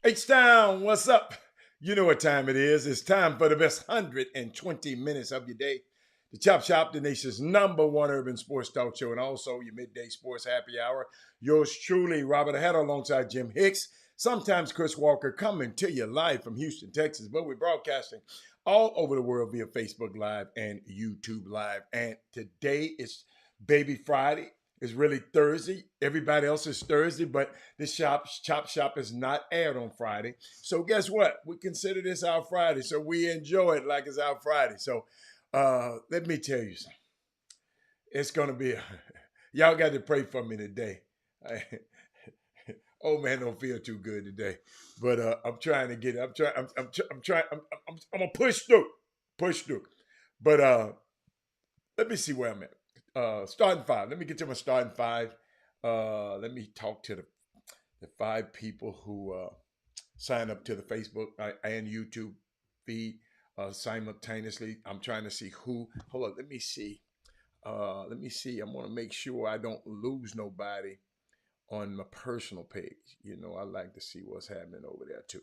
H-Town, what's up? You know what time it is. It's time for the best 120 minutes of your day. The Chop Shop, the nation's #1 urban sports talk show, and also your midday sports happy hour. Yours truly, Robert Hatter, alongside Jim Hicks, sometimes Chris Walker, coming to you live from Houston, Texas. But we're broadcasting all over the world via Facebook Live and YouTube Live. And today is Baby Friday. It's really Thursday. Everybody else is Thursday, but this Chop Shop is not aired on Friday. So guess what? We consider this our Friday, so we enjoy it like it's our Friday. So let me tell you something. It's gonna be y'all got to pray for me today. Old man don't feel too good today, but I'm trying to get it. I'm trying. I'm gonna push through. But let me see where I'm at. Starting five. Let me get to my starting five. Let me talk to the five people who sign up to the Facebook and YouTube feed simultaneously. I'm trying to see who. Hold on. Let me see. I want to make sure I don't lose nobody on my personal page. You know, I like to see what's happening over there too.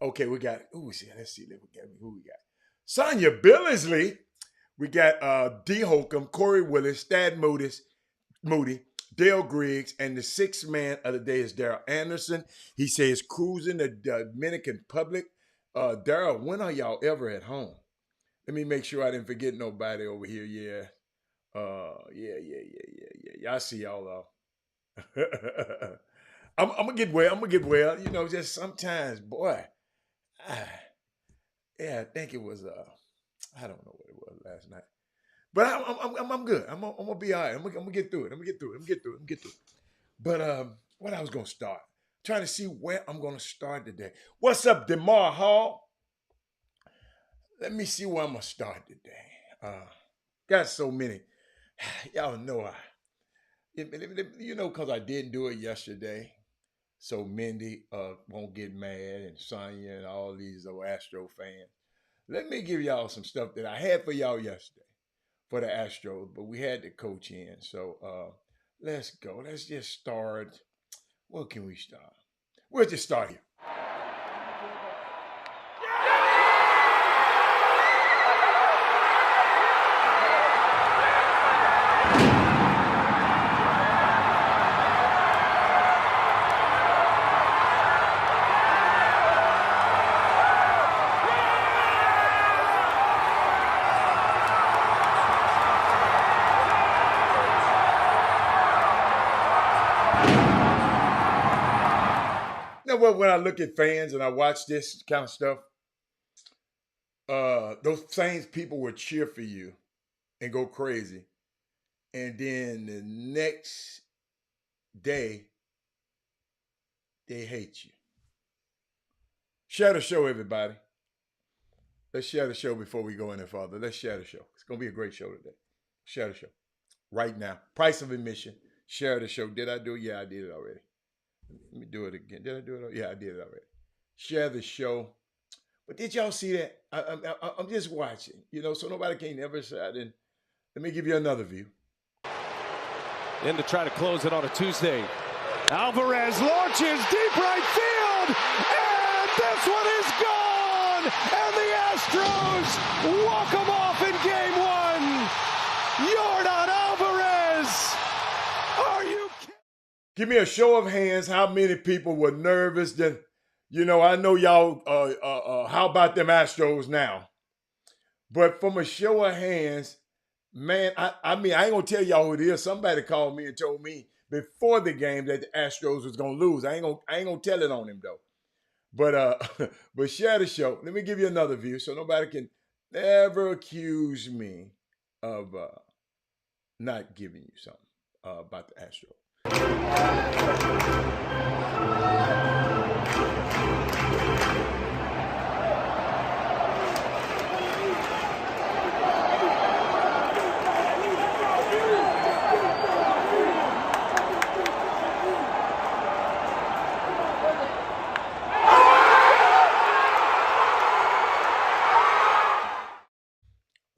Okay, we got. Let's see. Who we got? Sonya Billingsley. We got D. Holcomb, Corey Willis, Thad Moody, Dale Griggs, and the sixth man of the day is Daryl Anderson. He says cruising the Dominican Republic. Daryl, when are y'all ever at home? Let me make sure I didn't forget nobody over here. Yeah. Yeah. I see y'all. I'm gonna get well. You know, just sometimes, boy. Ah, yeah, I think it was. I don't know what it was last night. But I'm good. I'm gonna be all right. I'm gonna get through it. I'm gonna get through it. But what I was gonna start, trying to see where I'm gonna start today. What's up, DeMar Hall? Let me see where I'm gonna start today. Got so many. Y'all know you know, because I didn't do it yesterday. So Mindy won't get mad, and Sonya and all these old Astro fans. Let me give y'all some stuff that I had for y'all yesterday for the Astros, but we had the coach in. So let's go. Let's just start. What can we start? We'll just start here. Now, when I look at fans and I watch this kind of stuff, those same people will cheer for you and go crazy, and then the next day they hate you. Share the show, everybody. Let's share the show before we go any further. Let's share the show. It's gonna be a great show today. Share the show. right now. Price of admission. Share the show. Did I do it? Yeah, I did it already. Let me do it again. Did I do it? Yeah, I did it already. Share the show. But did y'all see that? I'm just watching, so nobody can ever say I didn't. Let me give you another view. In to try to close it on a Tuesday. Alvarez launches deep right field, and this one is gone! And the Astros walk them off in Game 1. Yordan Alvarez! Are you kidding? Give me a show of hands how many people were nervous that, I know y'all, how about them Astros now? But from a show of hands, man, I mean, I ain't gonna tell y'all who it is. Somebody called me and told me before the game that the Astros was gonna lose. I ain't gonna tell it on him though. But but share the show. Let me give you another view so nobody can never accuse me of not giving you something about the Astros.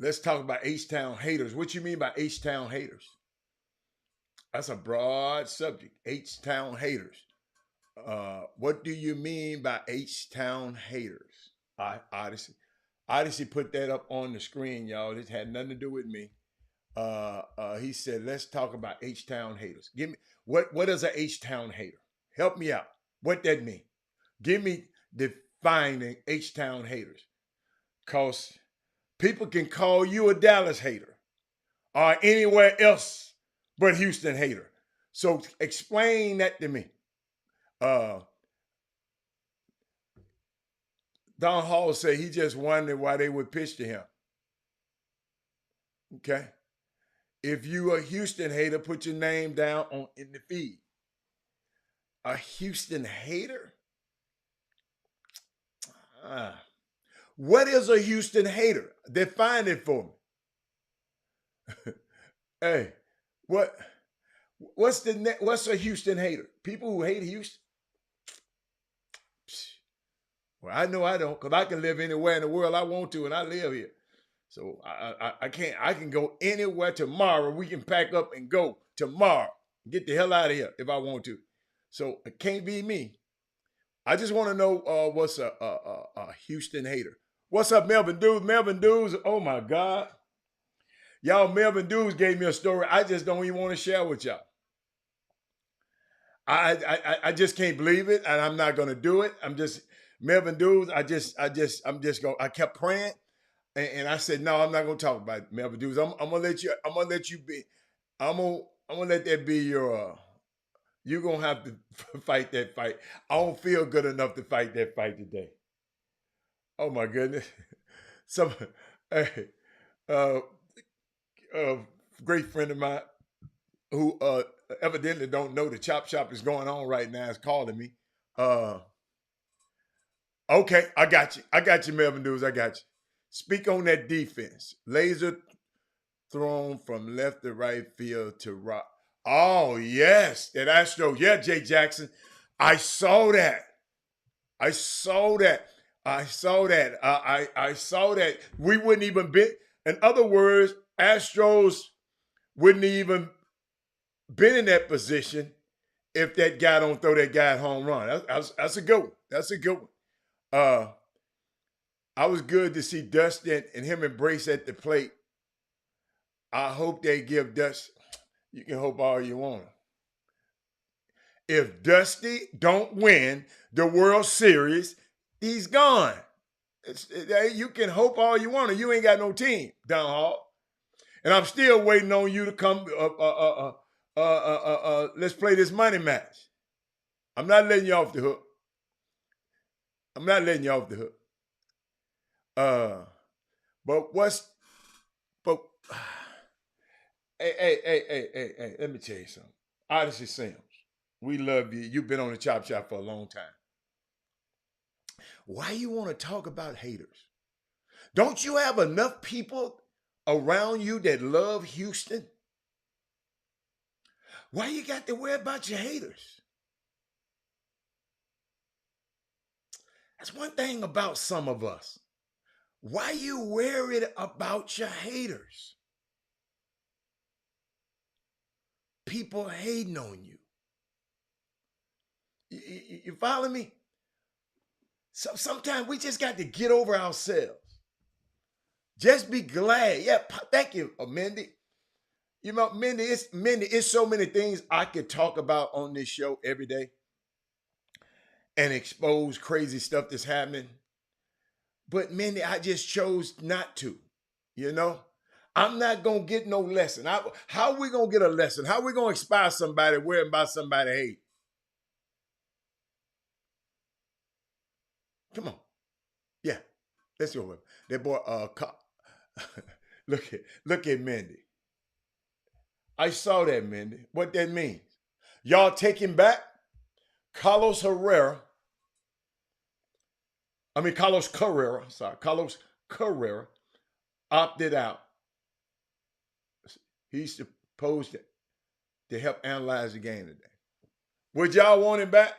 Let's talk about H-Town haters. What you mean by H-Town haters? That's a broad subject. H-Town haters. What do you mean by H-Town haters? Odyssey put that up on the screen, y'all. It had nothing to do with me. He said, let's talk about H-Town haters. Give me what is a H-Town hater? Help me out. What that mean? Give me defining H-Town haters. Because people can call you a Dallas hater or anywhere else but Houston hater. So explain that to me. Don Hall said he just wondered why they would pitch to him. Okay. If you a Houston hater, put your name down in the feed. A Houston hater? What is a Houston hater? Define it for me. Hey, what's a Houston hater? People who hate Houston? Well, I know I don't, because I can live anywhere in the world I want to, and I live here. So I can go anywhere tomorrow. We can pack up and go tomorrow. Get the hell out of here if I want to. So it can't be me. I just want to know what's a Houston hater. What's up, Melvin Dudes? Melvin Dudes, oh my God. Y'all, Melvin Dudes gave me a story I just don't even want to share with y'all. I just can't believe it, and I'm not gonna do it. Melvin Dudes, I kept praying, and I said, no, I'm not gonna talk about it, Melvin Dudes. I'm gonna let you be. I'm gonna let that be your you're gonna have to fight that fight. I don't feel good enough to fight that fight today. Oh my goodness. Great friend of mine who evidently don't know the chop shop is going on right now is calling me. Okay, I got you, Melvin Dudes, I got you. Speak on that defense. Laser thrown from left to right field to right. Oh, yes, that Astro. Yeah, Jay Jackson. I saw that. I saw that. We wouldn't even be, in other words, Astros wouldn't even been in that position if that guy don't throw that guy at home run. That's a good one. That's a good one. I was good to see Dustin and him embrace at the plate. I hope they give Dustin. You can hope all you want. If Dusty don't win the World Series, he's gone. You can hope all you want. You ain't got no team, Don Hall. And I'm still waiting on you to come. Let's play this money match. I'm not letting you off the hook. Hey, let me tell you something. Odyssey Sims, we love you. You've been on the Chop Shop for a long time. Why you want to talk about haters? Don't you have enough people around you that love Houston? Why you got to worry about your haters? That's one thing about some of us. Why you worried about your haters? People hating on you. You follow me? So sometimes we just got to get over ourselves. Just be glad. Yeah, thank you, Mindy. You know, Mindy, it's so many things I could talk about on this show every day and expose crazy stuff that's happening. But Mindy, I just chose not to. You know, I'm not gonna get no lesson. How we gonna get a lesson? How we gonna inspire somebody worrying about somebody hate? Come on, yeah, let's go with it. That boy. Look at Mindy. I saw that, Mindy. What that means? Y'all take him back. Carlos Carrera. Carlos Carrera opted out. He's supposed to help analyze the game today. Would y'all want him back?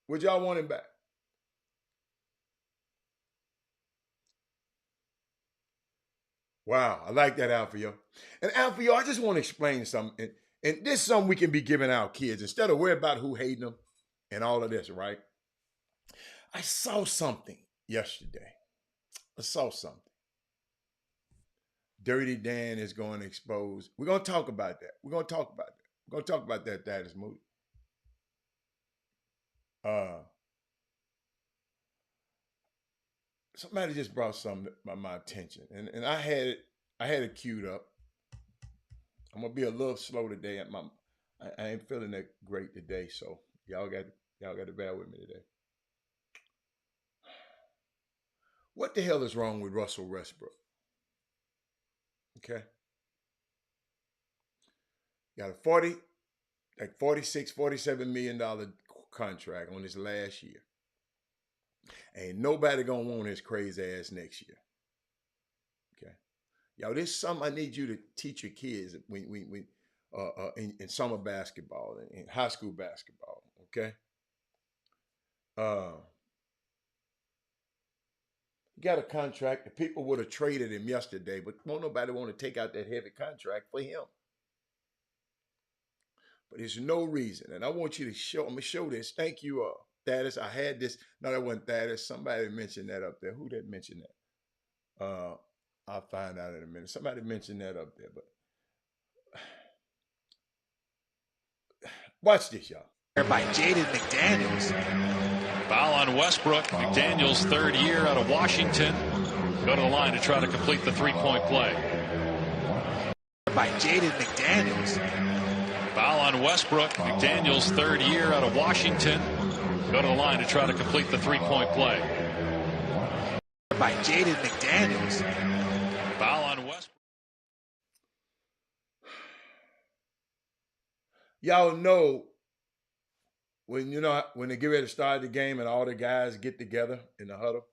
Would y'all want him back? Wow, I like that, Alfio. And Alfio, I just want to explain something. And this is something we can be giving our kids instead of worrying about who hating them and all of this, right? I saw something yesterday. I saw something. Dirty Dan is going to expose. We're going to talk about that. We're going to talk about that, Thaddeus Moody. Somebody just brought something to my attention, and I had it queued up. I'm gonna be a little slow today. I ain't feeling that great today, so y'all got to bear with me today. What the hell is wrong with Russell Westbrook? Okay, got a 46, $47 million contract on his last year. Ain't nobody gonna want his crazy ass next year. Okay, y'all, this is something I need you to teach your kids when in summer basketball and in high school basketball. Okay, he got a contract. The people would have traded him yesterday, but won't nobody want to take out that heavy contract for him. But there's no reason, and I want you to show. I'm gonna show this. Thank you, Thaddeus. I had this. No, that wasn't Thaddeus. Somebody mentioned that up there. Who did mention that? I'll find out in a minute. Somebody mentioned that up there, but watch this, y'all. By Jaden McDaniels. Foul on Westbrook. McDaniels, third year out of Washington. Go to the line to try to complete the three-point play. By Jaden McDaniels. Foul on Westbrook. McDaniels, third year out of Washington. Go to the line to try to complete the three-point play. By Jaden McDaniels. Foul on Westbrook. Y'all know when they get ready to start the game and all the guys get together in the huddle,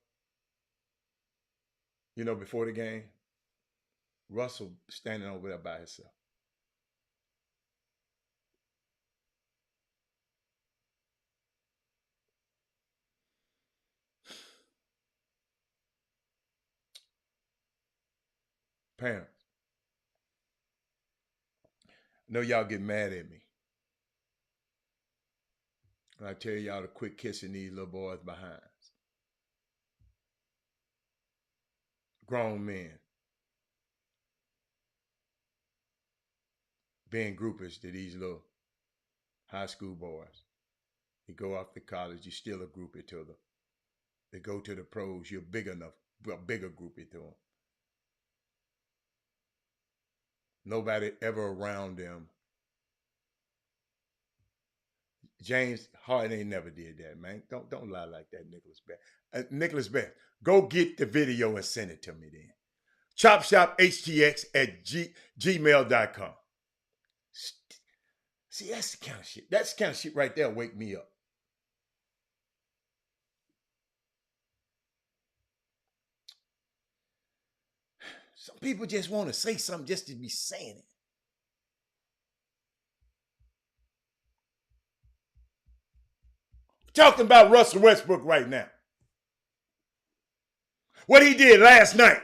before the game, Russell standing over there by himself. Parents, I know y'all get mad at me. And I tell y'all to quit kissing these little boys' behinds. Grown men being groupies to these little high school boys. They go off to college, you're still a groupie to them. They go to the pros, you're big enough, a bigger groupie to them. Nobody ever around them. James Harden ain't never did that, man. Don't lie like that, Nicholas Best. Nicholas Best, go get the video and send it to me then. ChopShopHTX@gmail.com. See, that's the kind of shit. That's the kind of shit right there wake me up. Some people just want to say something just to be saying it. Talking about Russell Westbrook right now. What he did last night.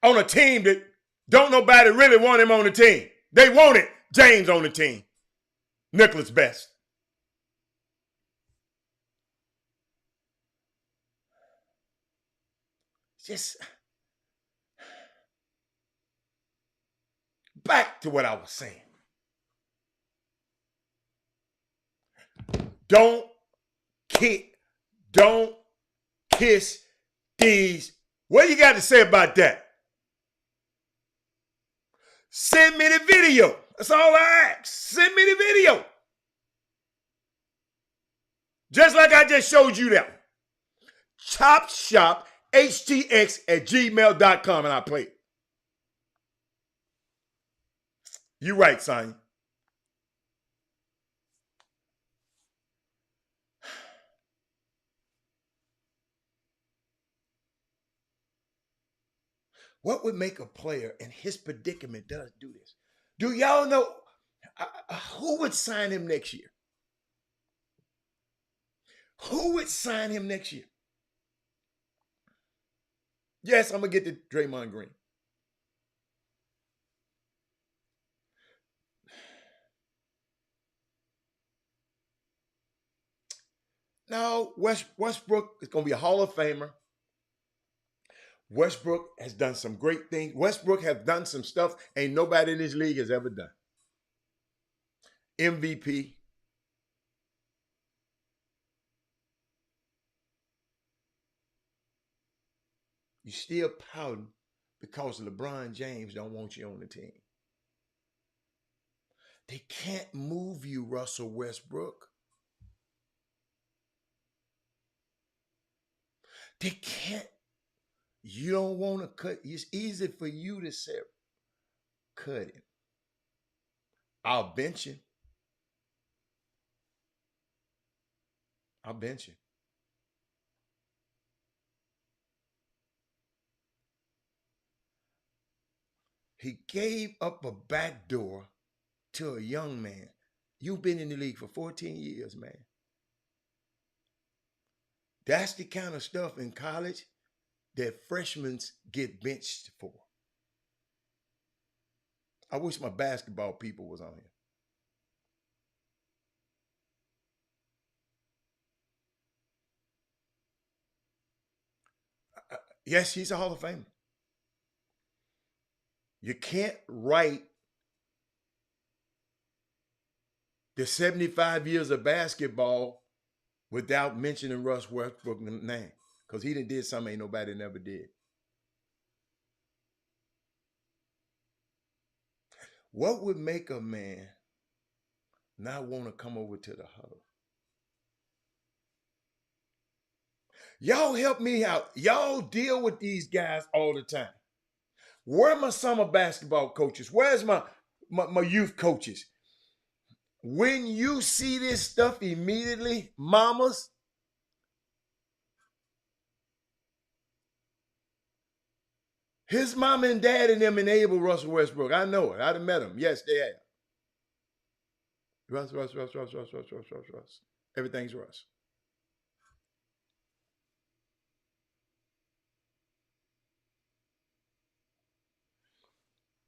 On a team that don't nobody really want him on the team. They wanted James on the team. Nicholas Best. Just back to what I was saying. Don't kiss these. What you got to say about that? Send me the video. That's all I ask. Send me the video. Just like I just showed you that. ChopShopHTX@gmail.com and I play it. You right, son. What would make a player in his predicament does do this? Do y'all know who would sign him next year? Who would sign him next year? Yes, I'm going to get to Draymond Green. No, Westbrook is going to be a Hall of Famer. Westbrook has done some great things. Westbrook has done some stuff ain't nobody in this league has ever done. MVP. You still pouting because LeBron James don't want you on the team. They can't move you, Russell Westbrook. They can't. You don't want to cut. It's easy for you to say, cut him. I'll bench him. I'll bench him. He gave up a back door to a young man. You've been in the league for 14 years, man. That's the kind of stuff in college that freshmen get benched for. I wish my basketball people was on here. Yes, he's a Hall of Famer. You can't write the 75 years of basketball without mentioning Russ Westbrook's name. Because he did something ain't nobody never did. What would make a man not want to come over to the huddle? Y'all help me out. Y'all deal with these guys all the time. Where are my summer basketball coaches? Where's my youth coaches? When you see this stuff immediately, mamas, his mom and dad and them enable Russell Westbrook. I know it. I'd have met him. Yes, they have. Russ. Everything's Russ.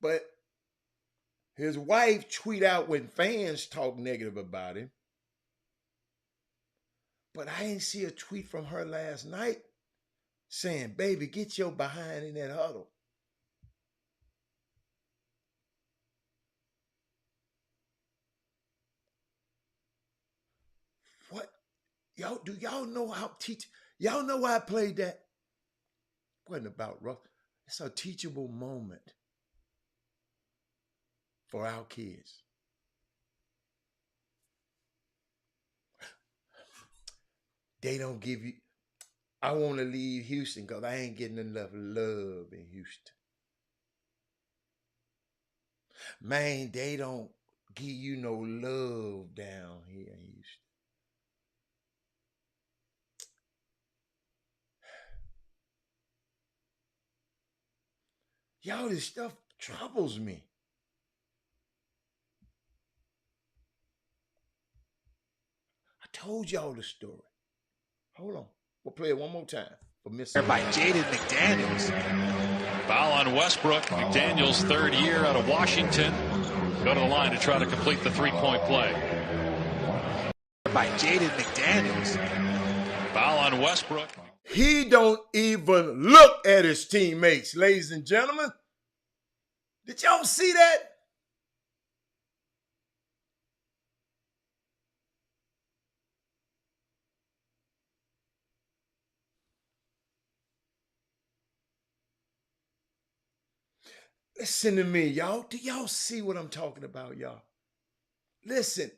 But his wife tweet out when fans talk negative about him. But I didn't see a tweet from her last night saying, baby, get your behind in that huddle. What? Do y'all know how y'all know why I played that? It wasn't about Russ. It's a teachable moment for our kids. They don't give you, I want to leave Houston because I ain't getting enough love in Houston. Man, they don't give you no love down here in Houston. Y'all, this stuff troubles me. I told y'all the story. Hold on. We'll play it one more time for missing. By Jaden McDaniels. Foul on Westbrook. McDaniels' third year out of Washington. Go to the line to try to complete the three-point play. By Jaden McDaniels. Foul on Westbrook. He don't even look at his teammates, ladies and gentlemen. Did y'all see that? Listen to me, y'all. Do y'all see what I'm talking about, y'all? Listen.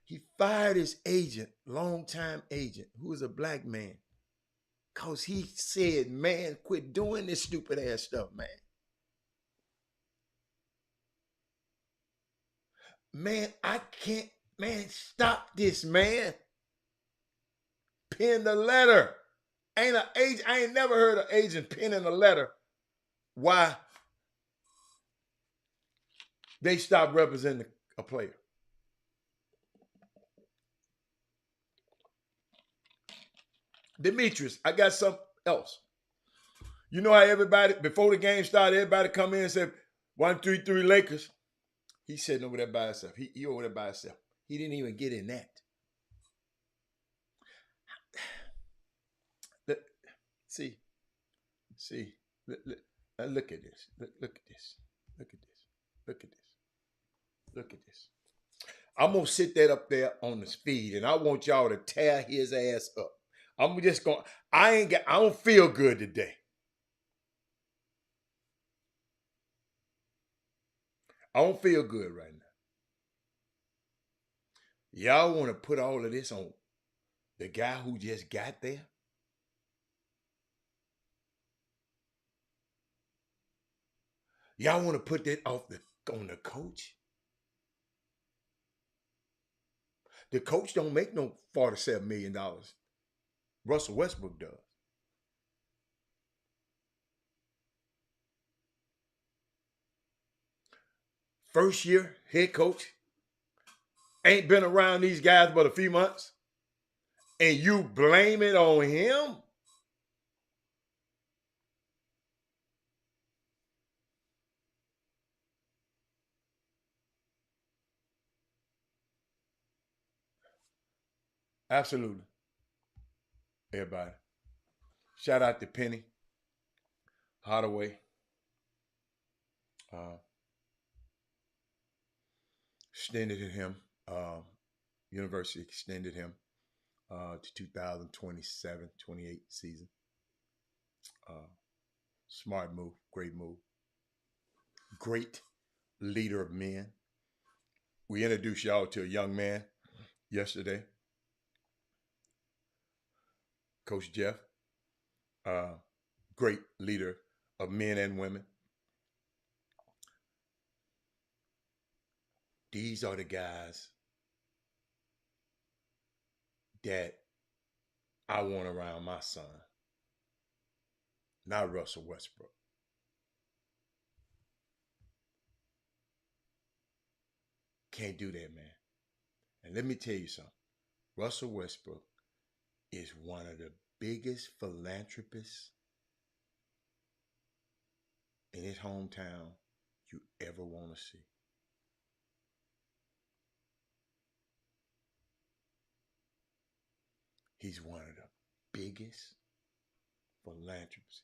He fired his agent, longtime agent, who was a black man, because he said, man, quit doing this stupid ass stuff, man. Man, I can't, man, stop this, man. Pen the letter. I ain't never heard an agent penning a letter. Why they stopped representing a player. Demetrius, I got something else. You know how everybody, before the game started, everybody come in and said, 1-3-3 Lakers. He's sitting over there by himself. He over there by himself. He didn't even get in that. See, look at this. Look at this. Look at this. Look at this. Look at this. I'm going to sit that up there on the speed, and I want y'all to tear his ass up. I'm just going, I don't feel good today. I don't feel good right now. Y'all want to put all of this on the guy who just got there? Y'all want to put that on the coach? The coach don't make no $47 million. Russell Westbrook does. First year head coach, ain't been around these guys but a few months, and you blame it on him? Absolutely. Everybody. Shout out to Penny Hardaway. Extended him. University extended him to 2027-28 season. Smart move. Great move. Great leader of men. We introduced y'all to a young man yesterday. Coach Jeff, great leader of men and women. These are the guys that I want around my son, not Russell Westbrook. Can't do that, man. And let me tell you something. Russell Westbrook is one of the biggest philanthropists in his hometown you ever want to see. He's one of the biggest philanthropists.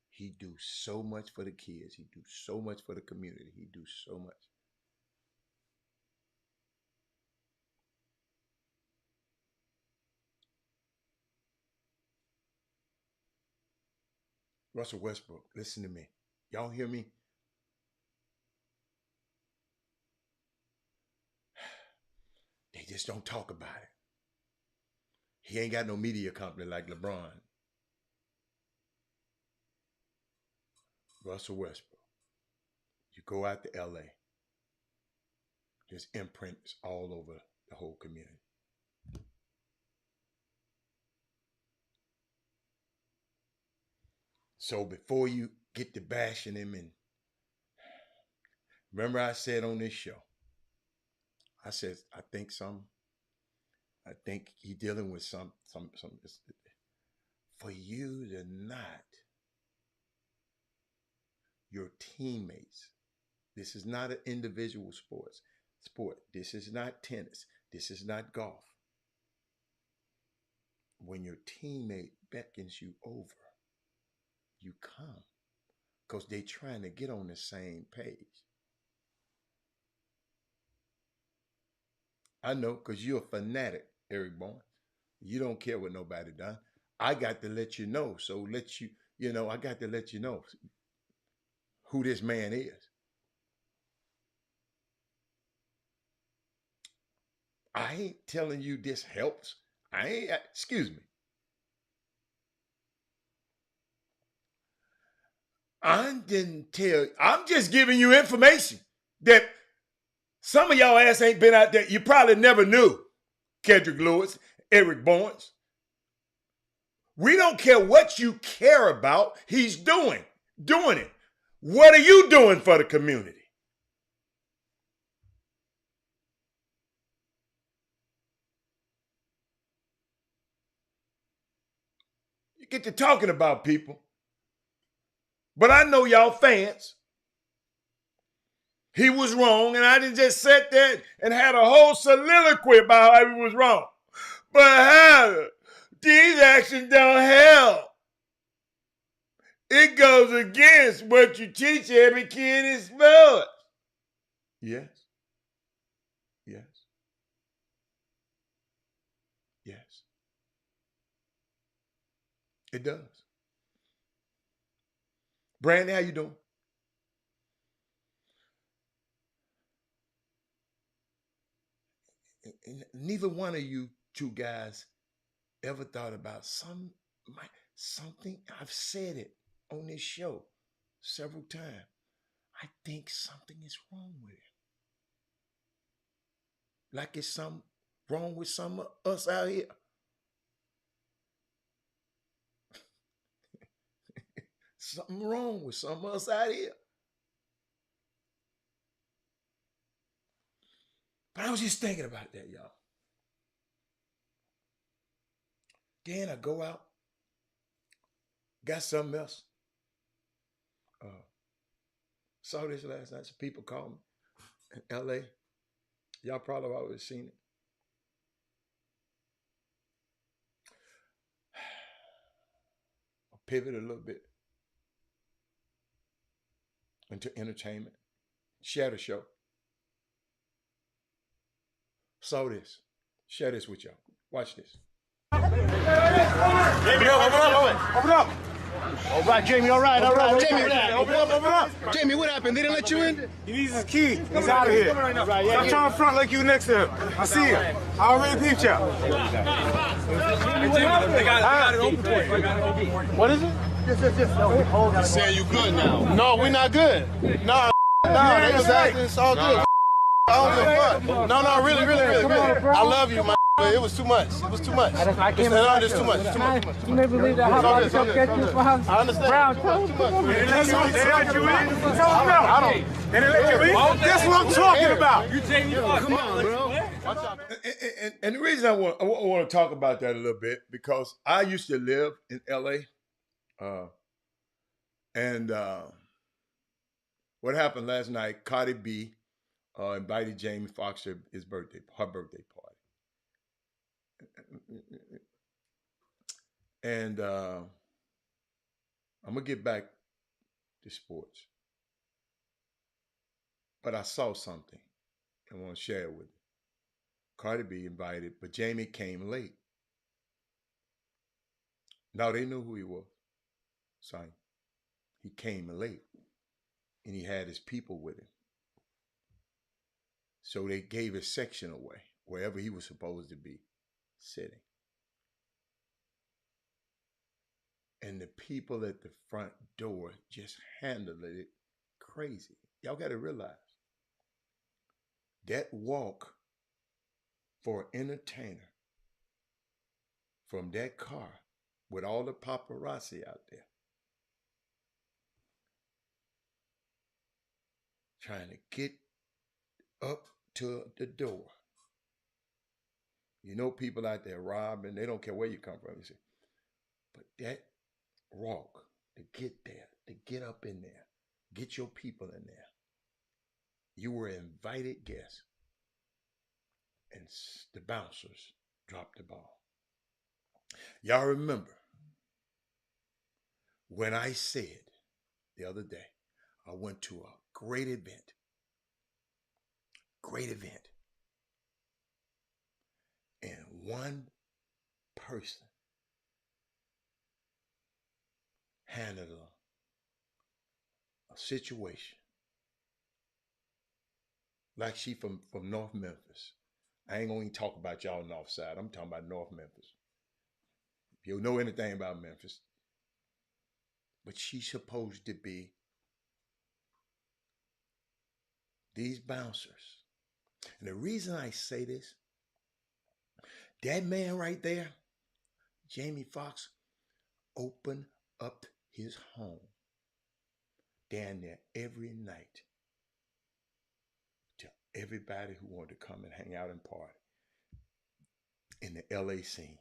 He do so much for the kids. He do so much for the community. He do so much. Russell Westbrook, listen to me. Y'all hear me? They just don't talk about it. He ain't got no media company like LeBron. Russell Westbrook. You go out to LA. His imprint is all over the whole community. So before you get to bashing him, and remember I said on this show, I said, I think he dealing with some, for you to not, your teammates, this is not an individual sport. This is not tennis. This is not golf. When your teammate beckons you over, you come because they're trying to get on the same page. I know because you're a fanatic, Eric Bourne. You don't care what nobody done. I got to let you know. So I got to let you know who this man is. I ain't telling you this helps. Excuse me. I'm just giving you information that some of y'all ass ain't been out there. You probably never knew Kendrick Lewis, Eric Barnes. We don't care what you care about. He's doing it. What are you doing for the community? You get to talking about people. But I know y'all fans. He was wrong, and I didn't just sit there and had a whole soliloquy about how he was wrong. But how these actions don't help. It goes against what you teach every kid in sports. Yes. Yes. Yes. It does. Brandy, how you doing? Neither one of you two guys ever thought about something. I've said it on this show several times. I think something is wrong with him. Like it's something wrong with some of us out here. Something wrong with some of us out here. But I was just thinking about that, y'all. Then I go out, got something else. Saw this last night. Some people called me in LA. Y'all probably already seen it. I'll pivot a little bit into entertainment. Share the show. Saw this. Share this with y'all. Watch this. Jamie, open up. All right, Jamie, all right. Jamie, open up. Jamie, what happened? They didn't let you in? He needs his key. He's out of here. Stop trying to front like you next to him. I see him. I already peeped you. What is it? You're saying you good now. No, we're not good. No, they was acting. It's all good. I don't give a fuck. No, really. I love you, man. But it was too much. It was too much. It's too much. It's too much. You never believe that how about to get you for I understand. Brown They let you in. Tell them no. They let you in. That's what I'm talking about. You taking your Come on, bro. And the reason I want to talk about that a little bit, because I used to live in LA. And what happened last night, Cardi B invited Jamie Foxx to her birthday party. And I'm going to get back to sports. But I saw something I want to share it with you. Cardi B invited, but Jamie came late. Now they knew who he was. Son, he came late. And he had his people with him. So they gave his section away, wherever he was supposed to be sitting. And the people at the front door just handled it crazy. Y'all got to realize, that walk for an entertainer from that car with all the paparazzi out there trying to get up to the door. You know, people out there robbing, they don't care where you come from. You see. But that walk to get there, to get up in there, get your people in there. You were an invited guest, and the bouncers dropped the ball. Y'all remember when I said the other day, I went to a great event, and one person handled a situation like she from North Memphis. I ain't gonna even talk about y'all North Side. I'm talking about North Memphis. If you know anything about Memphis, but she's supposed to be these bouncers. And the reason I say this, that man right there, Jamie Foxx, opened up his home down there every night to everybody who wanted to come and hang out and party in the LA scene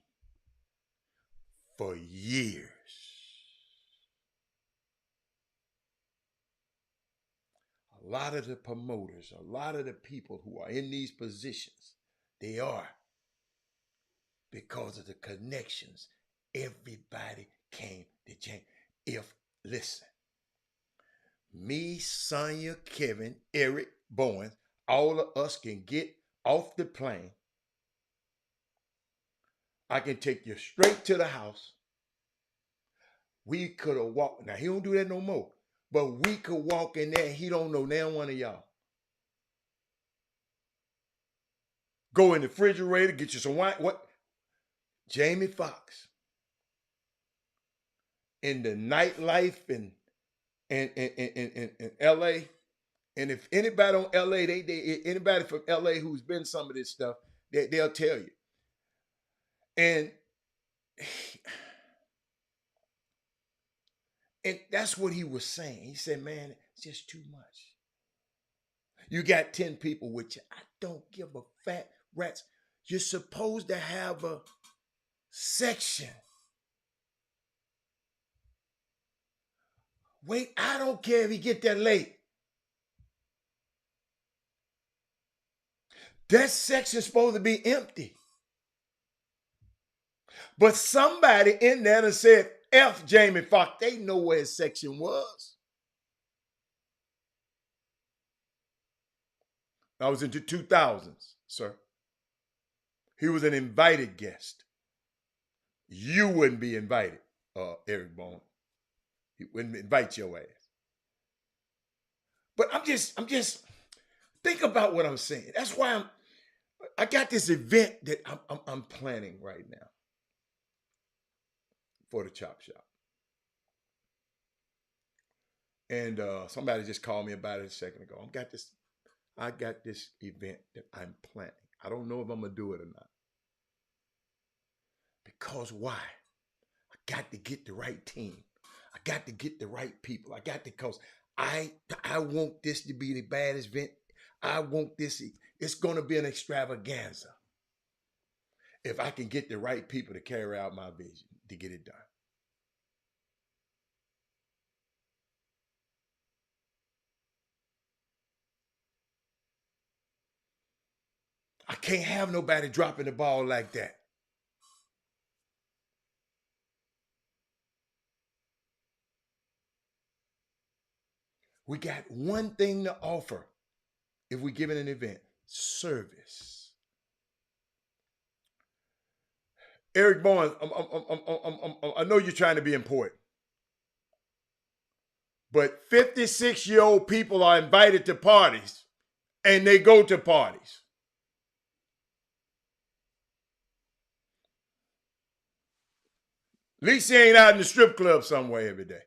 for years. A lot of the promoters, a lot of the people who are in these positions, they are because of the connections. Everybody came to James. Listen, me, Sonya, Kevin, Eric, Bowen, all of us can get off the plane. I can take you straight to the house. We could have walked. Now, he don't do that no more. But we could walk in there and he don't know now one of y'all. Go in the refrigerator, get you some wine. What? Jamie Foxx. In the nightlife in LA. And if anybody on LA, anybody from LA who's been some of this stuff, they'll tell you. And that's what he was saying. He said, man, it's just too much. You got 10 people with you. I don't give a fat rat's. You're supposed to have a section. Wait, I don't care if he get there late. That section's supposed to be empty. But somebody in there that said, F Jamie Foxx, they know where his section was. That was into 2000s, sir. He was an invited guest. You wouldn't be invited, Eric Bowen. He wouldn't invite your ass. But I'm just think about what I'm saying. That's why I got this event that I'm planning right now for the Chop Shop. And somebody just called me about it a second ago. I got this event that I'm planning. I don't know if I'm gonna do it or not. Because why? I got to get the right team. I got to get the right people. Because I want this to be the baddest event. I want this. It's gonna be an extravaganza. If I can get the right people to carry out my vision to get it done. I can't have nobody dropping the ball like that. We got one thing to offer if we give it an event: service. Eric Bowen, I know you're trying to be important, but 56-year-old people are invited to parties, and they go to parties. At least he ain't out in the strip club somewhere every day.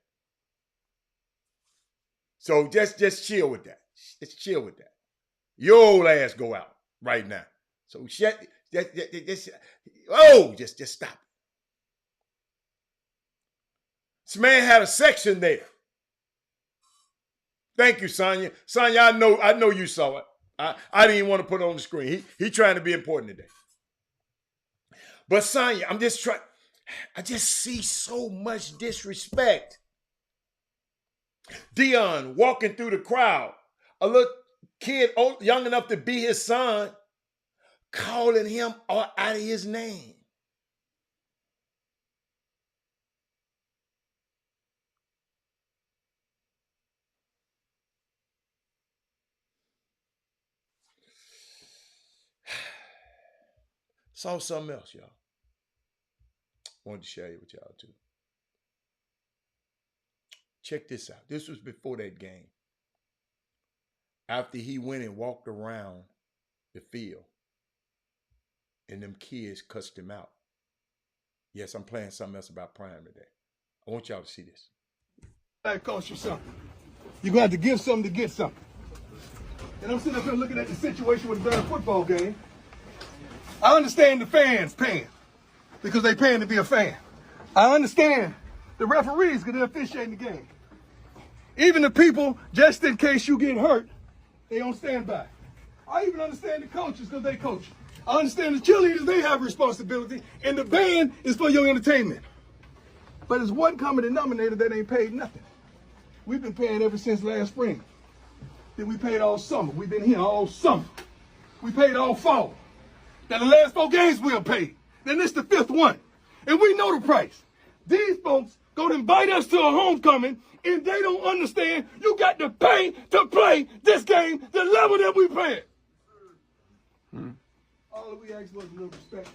So just chill with that. Just chill with that. Your old ass go out right now. So just stop. This man had a section there. Thank you, Sonya. Sonya, I know you saw it. I didn't even want to put it on the screen. He trying to be important today. But Sonya, I just see so much disrespect. Dion walking through the crowd, a little kid young enough to be his son, calling him out of his name. Saw something else, y'all. Wanted to share it with y'all too. Check this out. This was before that game. After he went and walked around the field and them kids cussed him out. Yes, I'm playing something else about Prime today. I want y'all to see this. That costs you something. You're going to have to give something to get something. And I'm sitting up here looking at the situation with a football game. I understand the fans paying because they paying to be a fan. I understand the referees because they're officiating the game. Even the people, just in case you get hurt, they on standby. I even understand the coaches because they coach. I understand the cheerleaders, they have responsibility, and the band is for your entertainment. But there's one common denominator that ain't paid nothing. We've been paying ever since last spring. Then we paid all summer. We've been here all summer. We paid all fall. Now the last 4 games we have paid. Then this the 5th one. And we know the price. These folks go to invite us to a homecoming and they don't understand you got to pay to play this game the level that we play it. All we ask for is a little respect.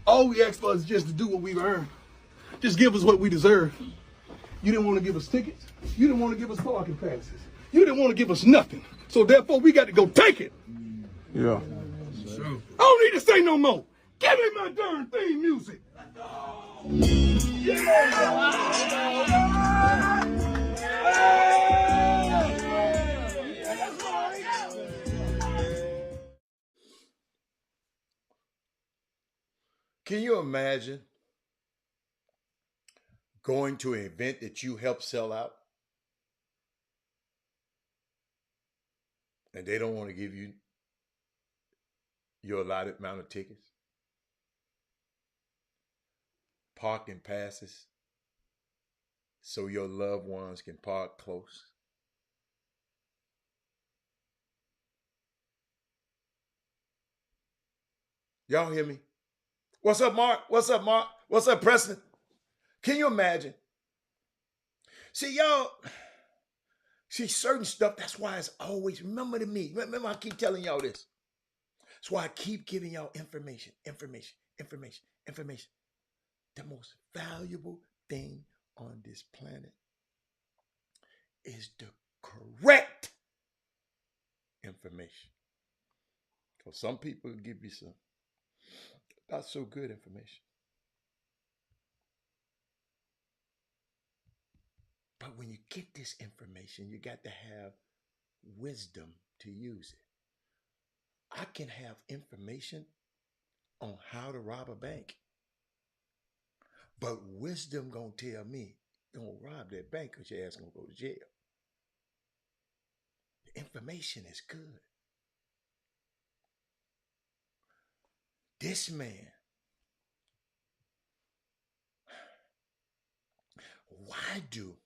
All we ask for is just to do what we've earned. Just give us what we deserve. You didn't want to give us tickets. You didn't want to give us parking passes. You didn't want to give us nothing. So therefore, we got to go take it. Yeah. I don't need to say no more. Give me my darn theme music. Can you imagine going to an event that you helped sell out and they don't want to give you your allotted amount of tickets, parking passes, so your loved ones can park close? Y'all hear me? What's up, Mark? What's up, Mark? What's up, Preston? Can you imagine? See, y'all, certain stuff, that's why it's always, remember me. Remember, I keep telling y'all this. That's why I keep giving y'all information. The most valuable thing on this planet is the correct information. Because some people give you some not so good information. But when you get this information, you got to have wisdom to use it. I can have information on how to rob a bank, but wisdom gonna tell me don't rob that bank because your ass gonna go to jail. The information is good. This man, why do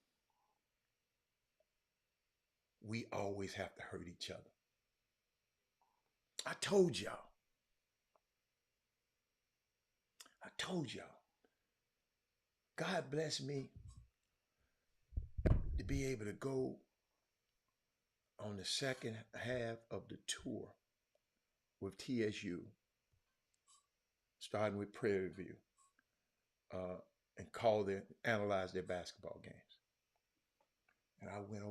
we always have to hurt each other? I told y'all. God bless me to be able to go on the second half of the tour with TSU, starting with Prairie View, and analyze their basketball games. And I went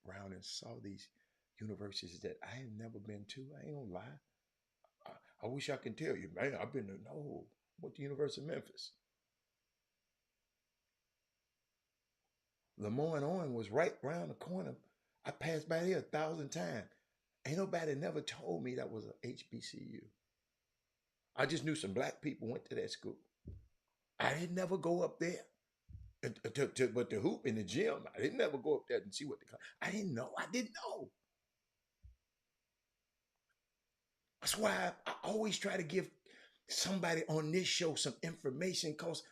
around and saw these universities that I have never been to. I ain't gonna lie. I wish I could tell you, man, I went to University of Memphis. Lemoyne Owen was right around the corner. I passed by here 1,000 times. Ain't nobody never told me that was a HBCU. I just knew some black people went to that school. I didn't never go up there. But the hoop in the gym, I didn't never go up there and see what I didn't know. I didn't know. That's why I always try to give somebody on this show some information, because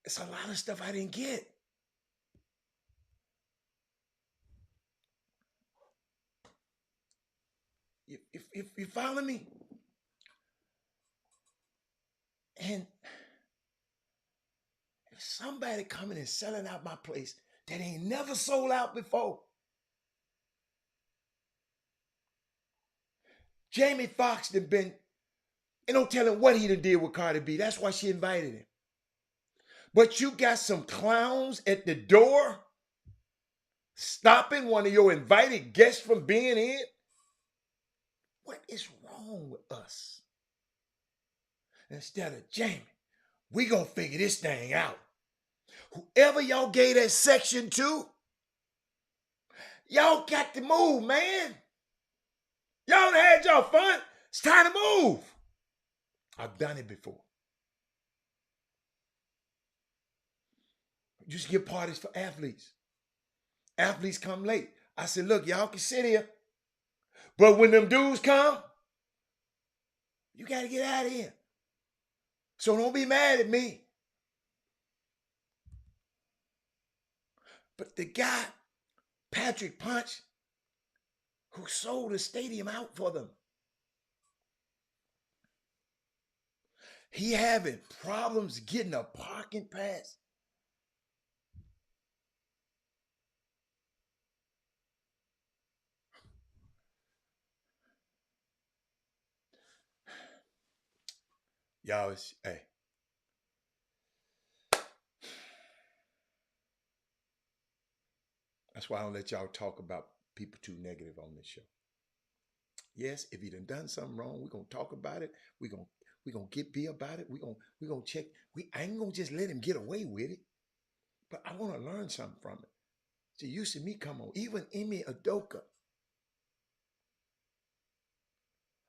it's a lot of stuff I didn't get. If you follow me, and if somebody coming and selling out my place that ain't never sold out before, Jamie Foxx done been, and don't tell him what he done did with Cardi B. That's why she invited him. But you got some clowns at the door stopping one of your invited guests from being in. What is wrong with us? Instead of Jamie, we gonna figure this thing out. Whoever y'all gave that section to, y'all got to move, man. Y'all done had y'all fun. It's time to move. I've done it before. Used to give parties for athletes. Athletes come late. I said, look, y'all can sit here, but when them dudes come, you got to get out of here. So don't be mad at me. But the guy, Patrick Punch, who sold the stadium out for them, he having problems getting a parking pass. Y'all, hey. That's why I don't let y'all talk about people too negative on this show. Yes, if he done something wrong, we're gonna talk about it. We're gonna be about it. We're gonna check. I ain't gonna just let him get away with it. But I want to learn something from it. So you see me come on, even Emi Udoka.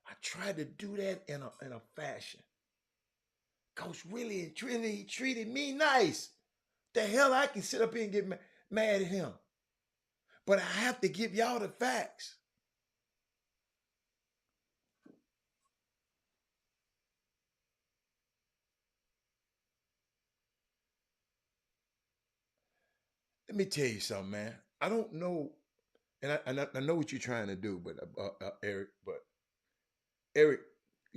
I tried to do that in a fashion. Coach really and truly, he treated me nice. The hell, I can sit up here and get mad at him. But I have to give y'all the facts. Let me tell you something, man. I don't know, and I know what you're trying to do, but Eric,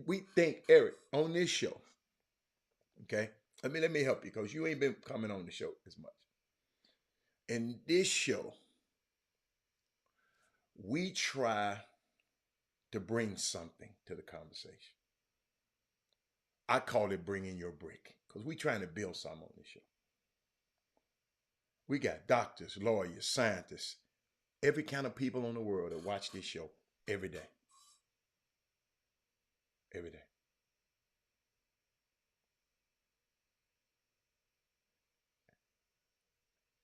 we think, Eric, on this show, okay? Let me help you, because you ain't been coming on the show as much. In this show, we try to bring something to the conversation. I call it bringing your brick, because we trying to build something on this show. We got doctors, lawyers, scientists, every kind of people in the world that watch this show every day. Every day.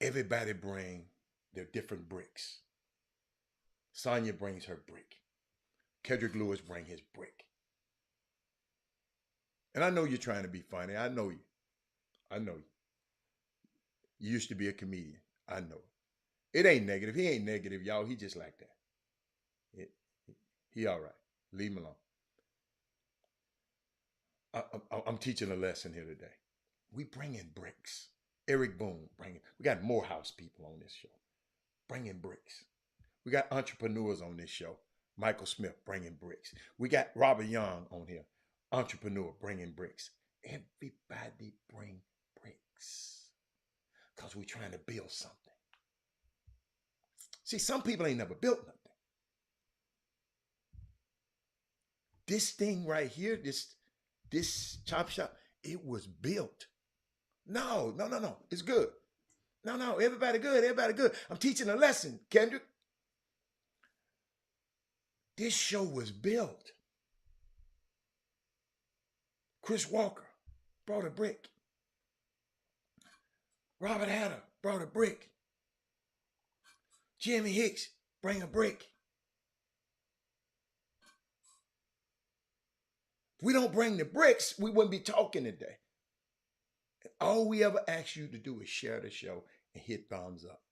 Everybody bring their different bricks. Sonia brings her brick. Kedrick Lewis bring his brick. And I know you're trying to be funny. I know you. I know you. You used to be a comedian. I know it. It ain't negative. He ain't negative, y'all. He just like that. He all right. Leave him alone. I'm teaching a lesson here today. We bring in bricks. Eric Boone, we got Morehouse people on this show, bringing bricks. We got entrepreneurs on this show. Michael Smith bringing bricks. We got Robert Young on here, entrepreneur bringing bricks. Everybody bring bricks, because we're trying to build something. See, some people ain't never built nothing. This thing right here, this chop shop, it was built. No. It's good. No. Everybody good. I'm teaching a lesson, Kendrick. This show was built. Chris Walker brought a brick. Robert Hatter brought a brick. Jimmy Hicks bring a brick. we don't bring the bricks, we wouldn't be talking today. All we ever ask you to do is share the show and hit thumbs up.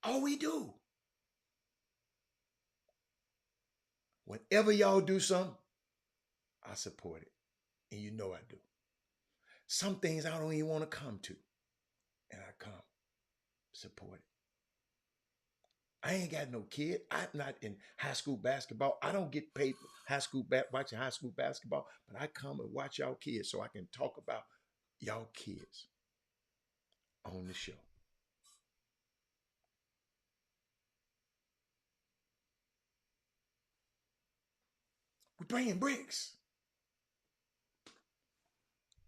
All we do. Whenever y'all do something, I support it. And you know I do. Some things I don't even want to come to. And I come. Support it. I ain't got no kid. I'm not in high school basketball. I don't get paid for watching high school basketball, but I come and watch y'all kids so I can talk about y'all kids on the show. We're bringing bricks.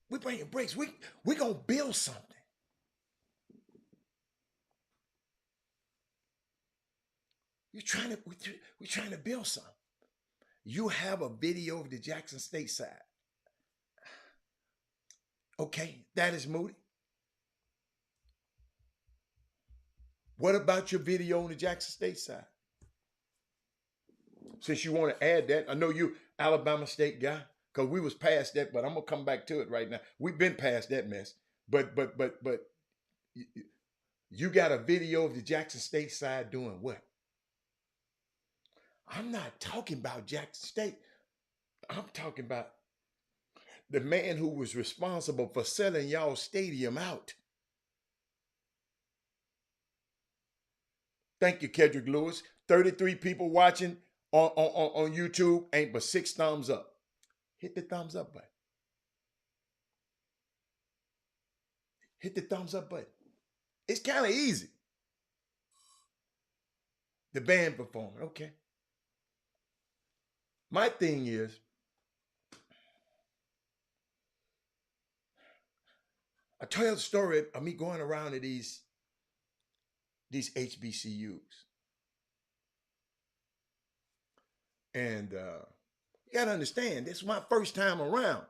We're bringing bricks. We're going to build something. We're trying to build something. You have a video of the Jackson State side. Okay, that is Moody. What about your video on the Jackson State side? Since you want to add that, I know you Alabama State guy, because we was past that, but I'm gonna come back to it right now. We've been past that mess. But you got a video of the Jackson State side doing what? I'm not talking about Jackson State. I'm talking about the man who was responsible for selling y'all stadium out. Thank you, Kedrick Lewis. 33 people watching on YouTube, ain't but 6 thumbs up. Hit the thumbs up button. Hit the thumbs up button. It's kind of easy. The band performing, okay. My thing is, I tell the story of me going around to these HBCUs. And you got to understand, this is my first time around.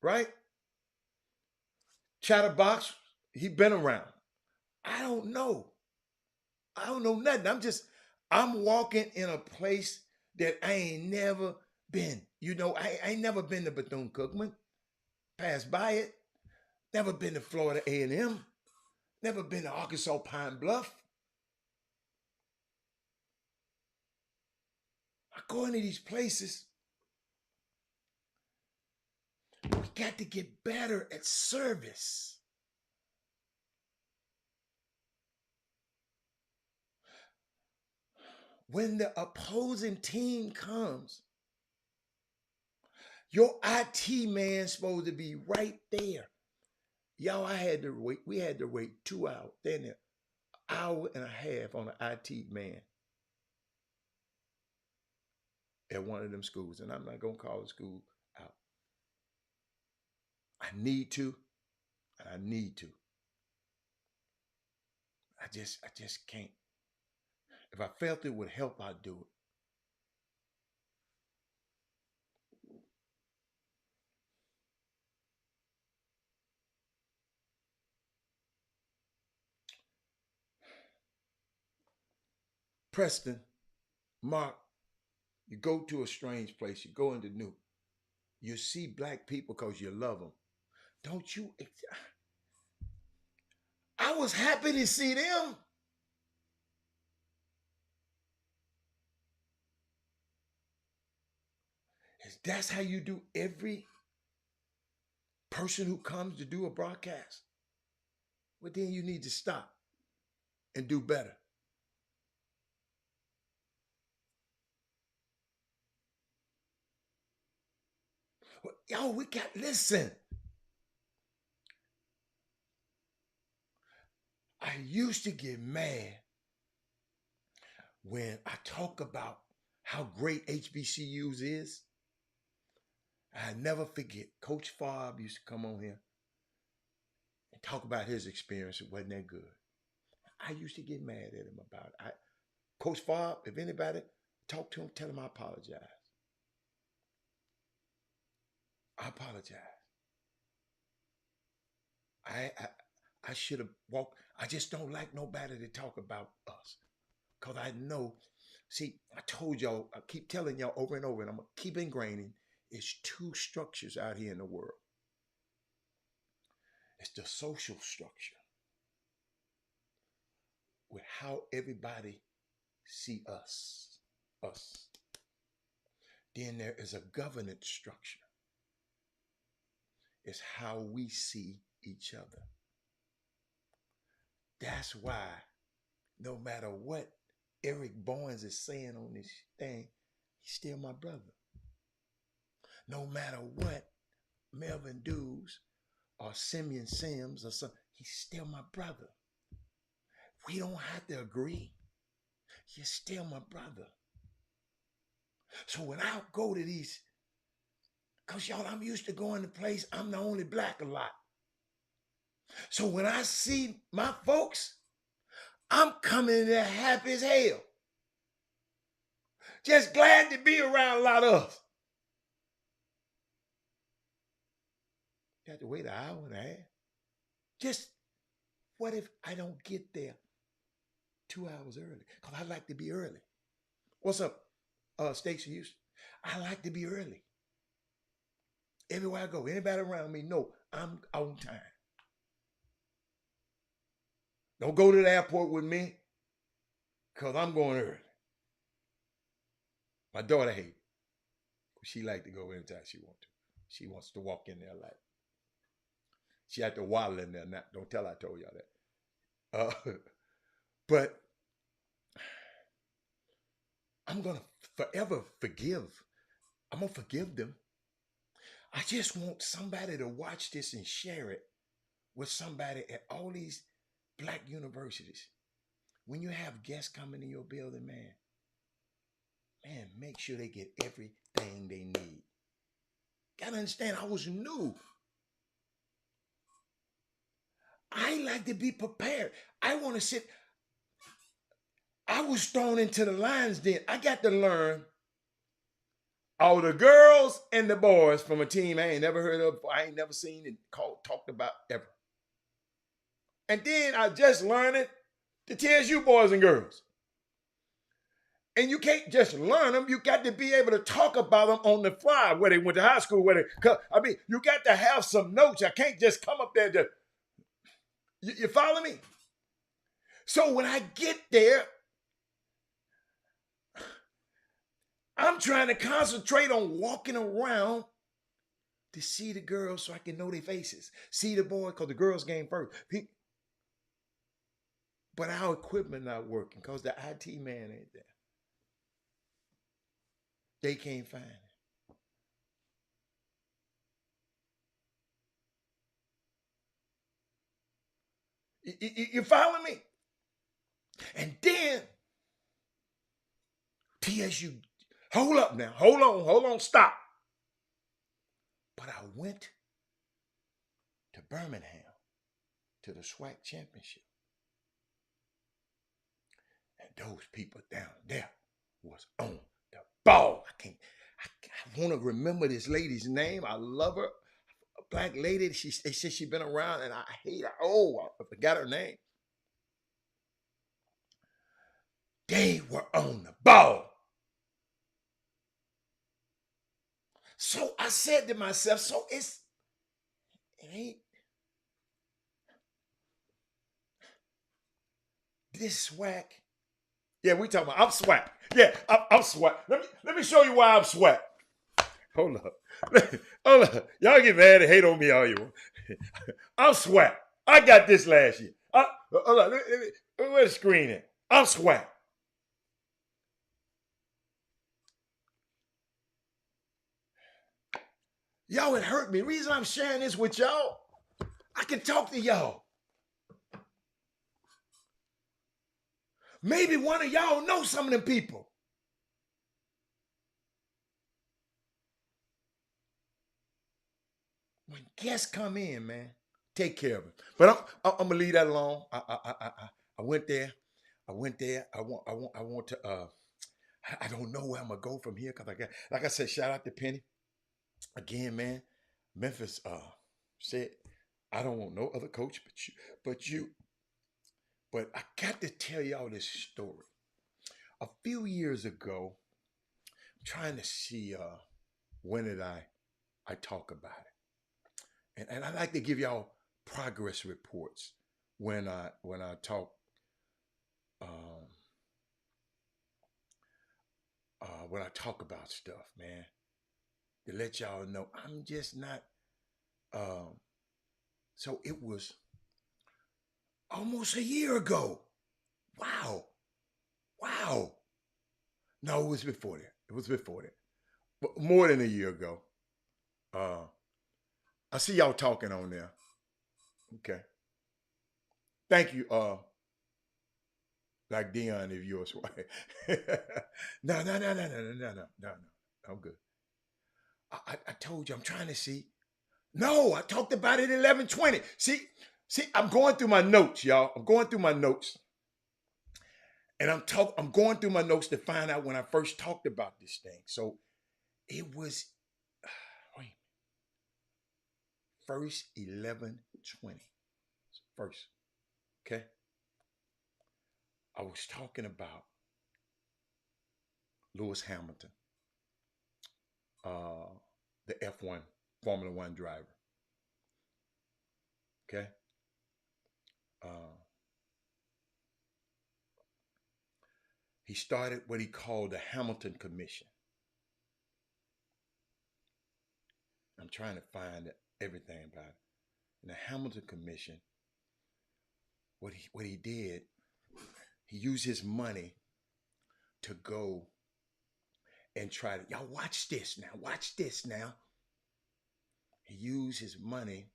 Right? Chatterbox, he been around. I don't know. I don't know nothing. I'm walking in a place that I ain't never been. You know, I ain't never been to Bethune-Cookman. Passed by it. Never been to Florida A&M. Never been to Arkansas Pine Bluff. I go into these places. We got to get better at service. When the opposing team comes, your IT man's supposed to be right there. Y'all, we had to wait 2 hours, then an hour and a half on an IT man at one of them schools. And I'm not going to call the school out. I need to, and I need to. I just can't. If I felt it would help, I'd do it. Preston, Mark, you go to a strange place, you go into New, you see black people because you love them. Don't you? I was happy to see them. That's how you do every person who comes to do a broadcast. Well, then you need to stop and do better. Well, yo, listen. I used to get mad when I talk about how great HBCUs is. I never forget, Coach Favre used to come on here and talk about his experience. It wasn't that good. I used to get mad at him about it. Coach Favre, if anybody, talk to him, tell him I apologize. I apologize. I should have walked. I just don't like nobody to talk about us because I know See, I told y'all, I keep telling y'all over and over, and I'm going to keep ingraining, it's two structures out here in the world. It's the social structure with how everybody see us. Then there is a governance structure. It's how we see each other. That's why no matter what Eric Barnes is saying on this thing, he's still my brother. No matter what Melvin Dews or Simeon Sims or something, he's still my brother. We don't have to agree. You're still my brother. So when I go to these, because y'all, I'm used to going to place, I'm the only black a lot. So when I see my folks, I'm coming in there happy as hell. Just glad to be around a lot of us. You have to wait an hour and a half. Just, what if I don't get there 2 hours early? Because I like to be early. What's up, Stacey Houston? I like to be early. Everywhere I go, anybody around me know I'm on time. Don't go to the airport with me, because I'm going early. My daughter hates it. She like to go anytime she wants to. She wants to walk in there like. She had to waddle in there. Don't tell I told y'all that. But I'm going to forever forgive. I'm going to forgive them. I just want somebody to watch this and share it with somebody at all these black universities. When you have guests coming in your building, man, make sure they get everything they need. Gotta understand, I was new. I like to be prepared. I want to sit. I was thrown into the lion's den. I got to learn all the girls and the boys from a team I ain't never heard of, I ain't never seen and talked about ever. And then I just learned it, the TSU boys and girls. And you can't just learn them. You got to be able to talk about them on the fly, where they went to high school, you got to have some notes. I can't just come up there and just, you follow me? So when I get there, I'm trying to concentrate on walking around to see the girls so I can know their faces. See the boy, because the girls game first. But our equipment not working because the IT man ain't there. They can't find it. You follow me? And then TSU, hold up now. Hold on, stop. But I went to Birmingham to the SWAC championship. And those people down there was on the ball. I want to remember this lady's name. I love her. A black lady. They said she's been around, and I hate her. Oh, I forgot her name. They were on the ball. So I said to myself, so it ain't this SWAC. Yeah, we talking about, I'm SWAC. Yeah, I'm SWAC. Let me show you why I'm SWAC. Hold up. Y'all get mad and hate on me all you want. I'm SWAC. I got this last year. Hold on. Where's the screen at? I'm SWAC. Y'all, it hurt me. The reason I'm sharing this with y'all, I can talk to y'all. Maybe one of y'all know some of them people. When guests come in, man, take care of them. But I'm gonna leave that alone. I went there. I want to. I don't know where I'm gonna go from here because like I said, shout out to Penny. Again, man, Memphis said, I don't want no other coach but you. But I got to tell y'all this story. a few years ago, I'm trying to see when did I talk about it. And I like to give y'all progress reports when I talk when I talk about stuff, man. To let y'all know I'm just not so it was almost a year ago. Wow. No, it was before that. But more than a year ago. I see y'all talking on there. Okay. Thank you, like Dion, if yours right. No. I'm good. I told you I'm trying to see. No, I talked about it 11:20. See, I'm going through my notes, y'all. I'm going through my notes. And I'm going through my notes to find out when I first talked about this thing. So it was first 11:20. First. Okay. I was talking about Lewis Hamilton, the F1 Formula One driver. Okay. He started what he called the Hamilton Commission. I'm trying to find everything about it. And the Hamilton Commission, what he did, he used his money to go and try to, y'all watch this now. He used his money.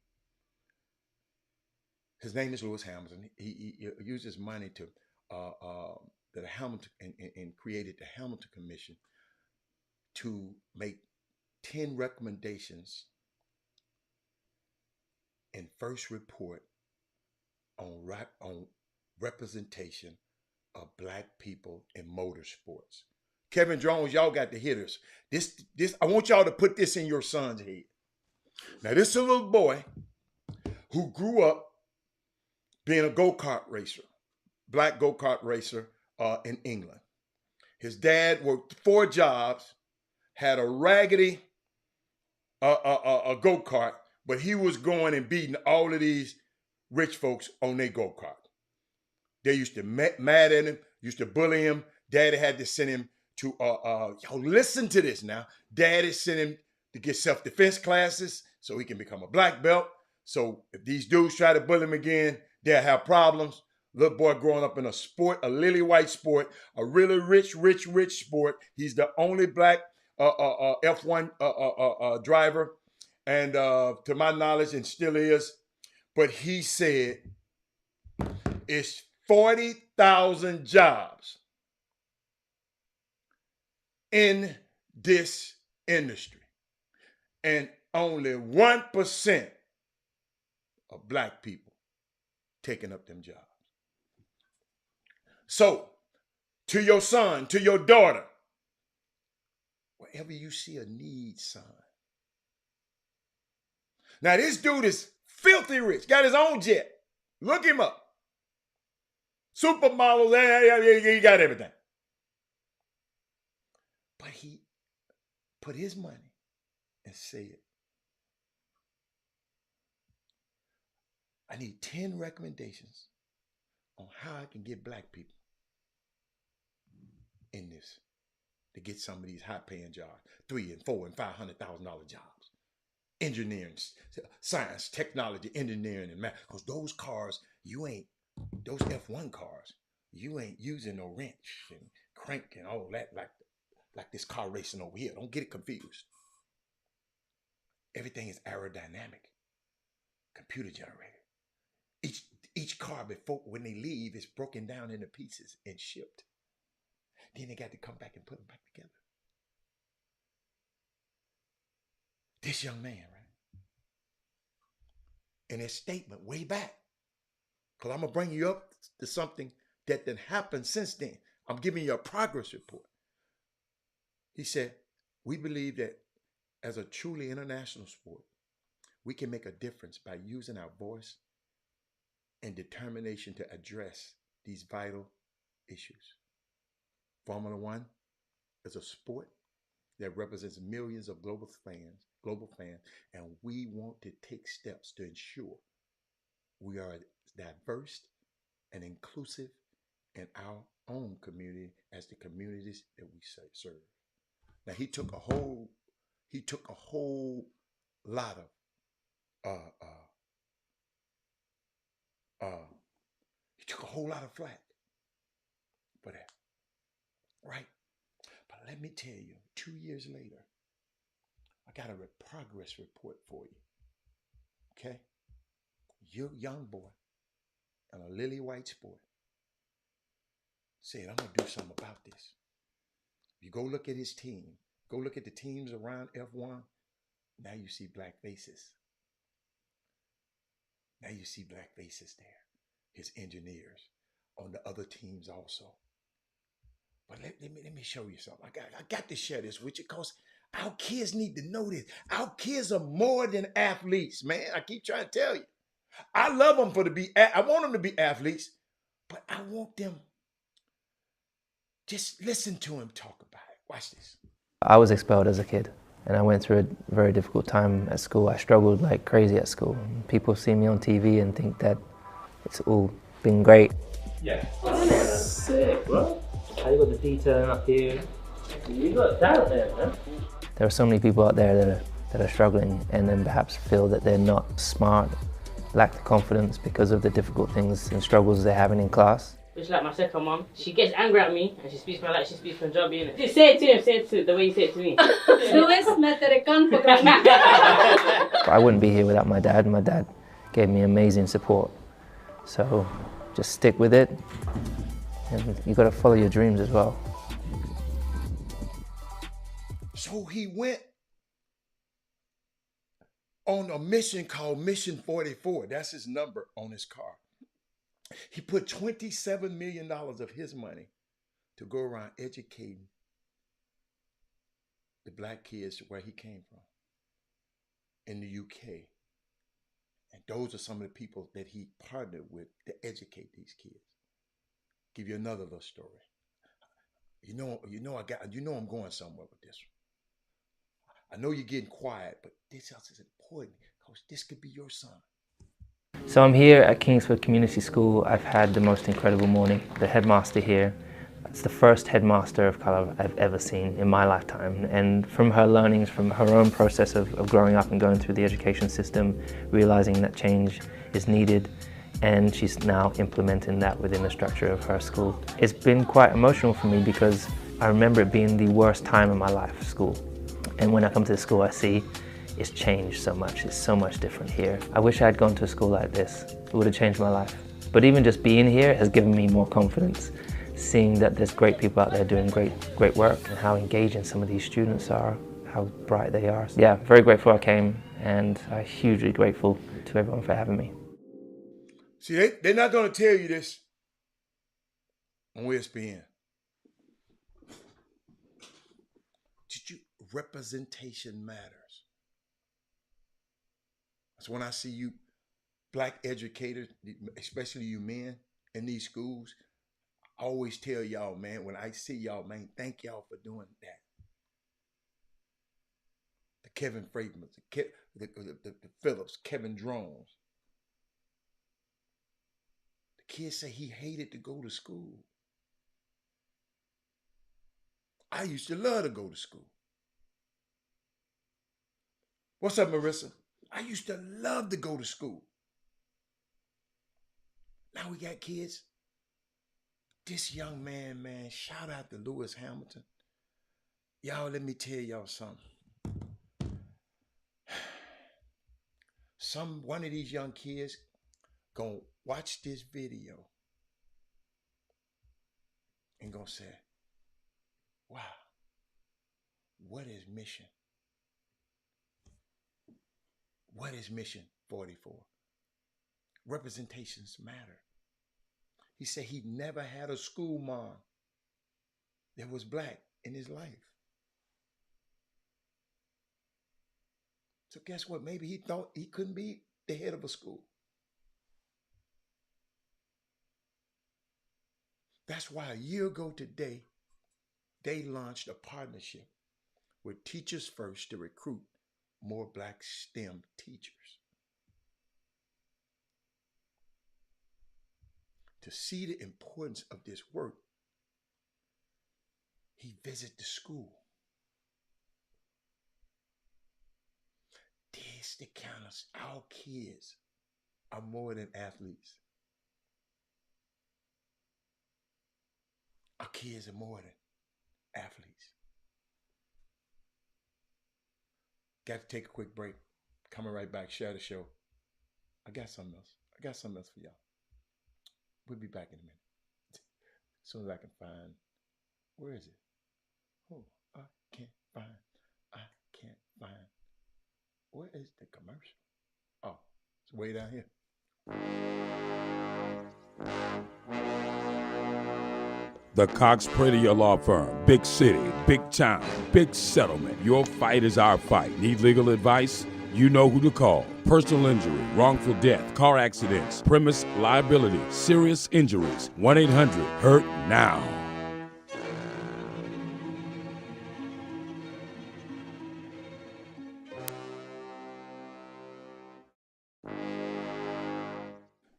His name is Lewis Hamilton. He used his money to the Hamilton and created the Hamilton Commission to make 10 recommendations in first report on representation of Black people in motorsports. Kevin Jones, y'all got to hear this. This I want y'all to put this in your son's head. Now, this is a little boy who grew up being a go-kart racer, Black go-kart racer in England. His dad worked 4 jobs, had a raggedy a go-kart, but he was going and beating all of these rich folks on their go-kart. They used to mad at him, used to bully him. Daddy had to send him to, yo, listen to this now. Daddy sent him to get self-defense classes so he can become a black belt. So if these dudes try to bully him again, they'll have problems. Little boy growing up in a sport, a lily white sport, a really rich sport. He's the only Black F1 driver, and to my knowledge, and still is. But he said it's 40,000 jobs in this industry, and only 1% of Black people taking up them jobs. So, to your son, to your daughter, wherever you see a need, son. Now, this dude is filthy rich, got his own jet. Look him up. Supermodels, he got everything. But he put his money and said, I need 10 recommendations on how I can get Black people in this to get some of these high-paying jobs, $300,000 and $400,000 and $500,000 jobs, engineering, science, technology, engineering, and math. Because those cars, those F1 cars, you ain't using no wrench and crank and all that like this car racing over here. Don't get it confused. Everything is aerodynamic, computer generated. Each car before when they leave is broken down into pieces and shipped. Then they got to come back and put them back together. This young man, right? In his statement way back, because I'm going to bring you up to something that then happened since then. I'm giving you a progress report. He said, we believe that as a truly international sport, we can make a difference by using our voice and determination to address these vital issues. Formula One is a sport that represents millions of global fans, and we want to take steps to ensure we are diverse and inclusive in our own community as the communities that we serve. Now he took a whole lot of he took a whole lot of flack for that, right? But let me tell you, 2 years later, I got a progress report for you. Okay, your young boy and a lily white sport said, "I'm gonna do something about this." You go look at his team. Go look at the teams around F1. Now you see black faces. Now you see black faces there. His engineers on the other teams also. But let me show you something. I got to share this with you because our kids need to know this. Our kids are more than athletes, man. I keep trying to tell you. I love them I want them to be athletes, but I want them, just listen to him talk about it. Watch this. I was expelled as a kid, and I went through a very difficult time at school. I struggled like crazy at school. People see me on TV and think that it's all been great. Yeah. Sick, bro. How you got the detailing up here? You got talent there, man. There are so many people out there that are struggling and then perhaps feel that they're not smart, lack the confidence because of the difficult things and struggles they're having in class. Just like my second mum, she gets angry at me and she speaks like she speaks Punjabi, innit? Just say it to him, say it to the way you say it to me. I wouldn't be here without my dad. My dad gave me amazing support. So just stick with it, and you got to follow your dreams as well. So he went on a mission called Mission 44. That's his number on his car. He put $27 million of his money to go around educating the black kids where he came from in the UK. And those are some of the people that he partnered with to educate these kids. Give you another little story. You know I'm going somewhere with this one. I know you're getting quiet, but this else is important because this could be your son. So I'm here at Kingsford Community School. I've had the most incredible morning. The headmaster here, it's the first headmaster of colour I've ever seen in my lifetime. And from her learnings, from her own process of growing up and going through the education system, realising that change is needed, and she's now implementing that within the structure of her school. It's been quite emotional for me because I remember it being the worst time of my life, school. And when I come to the school, I see it's changed so much. It's so much different here. I wish I had gone to a school like this. It would have changed my life. But even just being here has given me more confidence, seeing that there's great people out there doing great work, and how engaging some of these students are, how bright they are. Yeah, very grateful I came, and I'm hugely grateful to everyone for having me. See, they're not going to tell you this on ESPN. Representation matters. So when I see you black educators, especially you men in these schools, I always tell y'all, man, when I see y'all, man, thank y'all for doing that. The Kevin Fragments, the Phillips, Kevin Drones. The kid said he hated to go to school. I used to love to go to school. What's up, Marissa? I used to love to go to school. Now we got kids. This young man, shout out to Lewis Hamilton. Y'all, let me tell y'all something. One of these young kids gonna watch this video and gonna say, wow, what is mission? What is Mission 44? Representations matter. He said he never had a school mom that was black in his life. So guess what? Maybe he thought he couldn't be the head of a school. That's why a year ago today, they launched a partnership with Teachers First to recruit more Black STEM teachers. To see the importance of this work, he visited the school. This the kind of our kids are more than athletes. Our kids are more than athletes. Got to take a quick break. Coming right back, share the show. I got something else for y'all. We'll be back in a minute. As soon as I can find, where is it? Oh, I can't find. Where is the commercial? Oh, it's way down here. The Cox Pradier Law Firm. Big city, big town, big settlement. Your fight is our fight. Need legal advice? You know who to call. Personal injury, wrongful death, car accidents, premise liability, serious injuries. 1-800-HURT-NOW.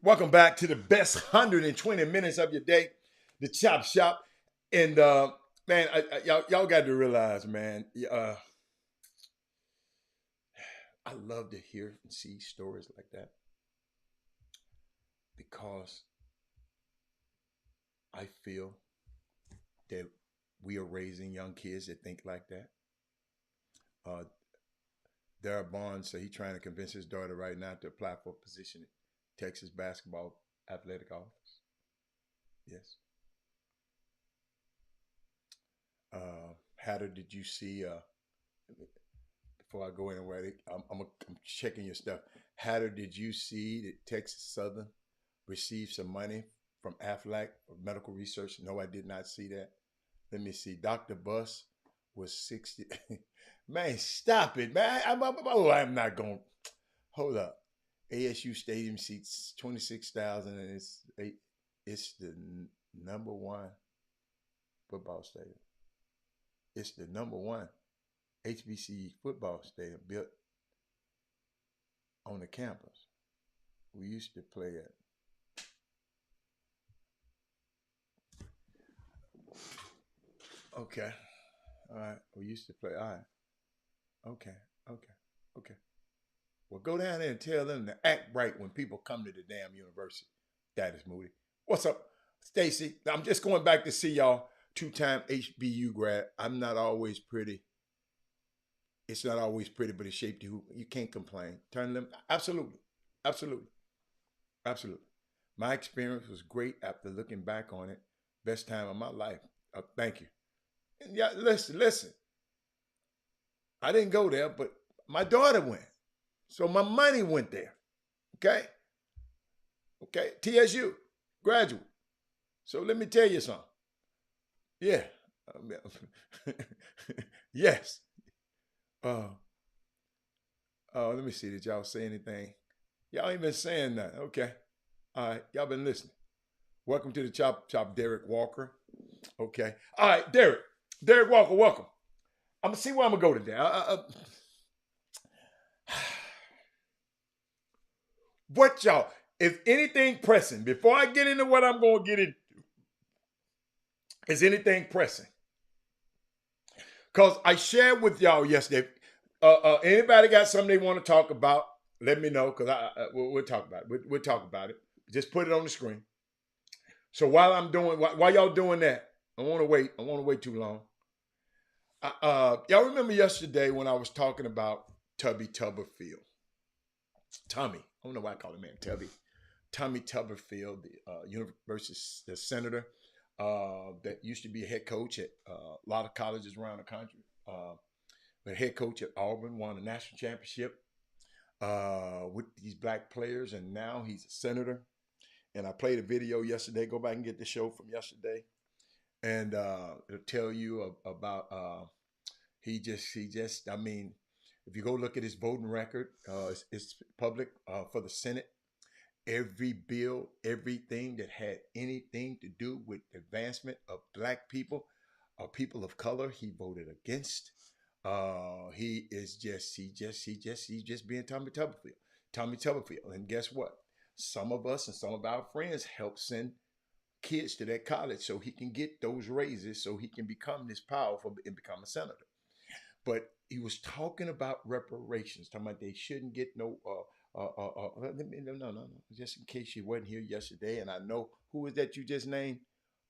Welcome back to the best 120 minutes of your day, the Chop Shop. And man, y'all got to realize, man, I love to hear and see stories like that because I feel that we are raising young kids that think like that. Darrell Barnes said he's trying to convince his daughter right now to apply for a position at Texas basketball athletic office. Yes. Hatter, did you see? Before I go anywhere, I'm checking your stuff. Hatter, did you see that Texas Southern received some money from Aflac for medical research? No, I did not see that. Let me see. Dr. Buss was 60. Man, stop it, man. I'm not going. Hold up. ASU Stadium seats 26,000, and it's the number one football stadium. It's the number one HBCU football stadium built on the campus. We used to play at. Okay. All right. We used to play. All right. Okay. Well, go down there and tell them to act right when people come to the damn university. That is Moody. What's up, Stacy? I'm just going back to see y'all. 2-time HBU grad. I'm not always pretty. It's not always pretty, but it shaped you. You can't complain. Turn them. Absolutely. My experience was great after looking back on it. Best time of my life. Thank you. And yeah, listen. I didn't go there, but my daughter went. So my money went there. Okay? TSU, graduate. So let me tell you something. Yeah. Yes. Let me see. Did y'all say anything? Y'all ain't been saying nothing. Okay. All right. Y'all been listening. Welcome to the Chop, Derek Walker. Okay. All right, Derek Walker, welcome. I'm going to see where I'm going to go today. What y'all, if anything pressing, before I get into what I'm going to get into, is anything pressing? Because I shared with y'all yesterday, anybody got something they want to talk about, let me know, because we'll talk about it. We'll talk about it. Just put it on the screen. So while y'all doing that, I want to wait too long. Y'all remember yesterday when I was talking about Tubby Tuberfield? Tommy. I don't know why I call him man Tubby. Tommy Tuberfield, the senator that used to be a head coach at a lot of colleges around the country. But head coach at Auburn, won a national championship with these black players, and now he's a senator. And I played a video yesterday. Go back and get the show from yesterday. And it'll tell you about he just, I mean, if you go look at his voting record, it's public for the Senate. Every bill, everything that had anything to do with advancement of black people, people of color, he voted against. He's just being Tommy Tuberville. Tommy Tuberville. And guess what? Some of us and some of our friends help send kids to that college so he can get those raises, so he can become this powerful and become a senator. But he was talking about reparations, talking about they shouldn't get no, no. Just in case you wasn't here yesterday, and I know, who was that you just named?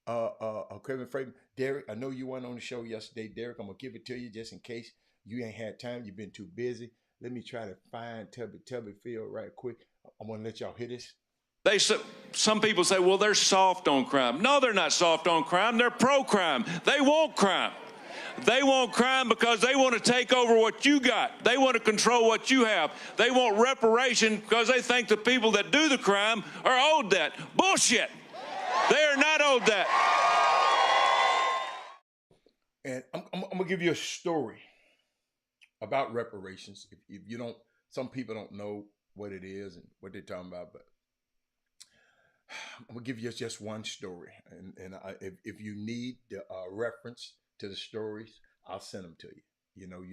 Kevin Fragrant. Derek, I know you weren't on the show yesterday. Derek, I'm going to give it to you just in case you ain't had time. You've been too busy. Let me try to find Tuberville right quick. I'm going to let y'all hear this. Some people say, well, they're soft on crime. No, they're not soft on crime. They're pro-crime. They want crime. They want crime because they want to take over what you got. They want to control what you have. They want reparation because they think the people that do the crime are owed that. Bullshit. They are not owed that. And I'm going to give you a story about reparations. If you don't, some people don't know what it is and what they're talking about, but I'm going to give you just one story. And if you need the reference to the stories, I'll send them to you. You know,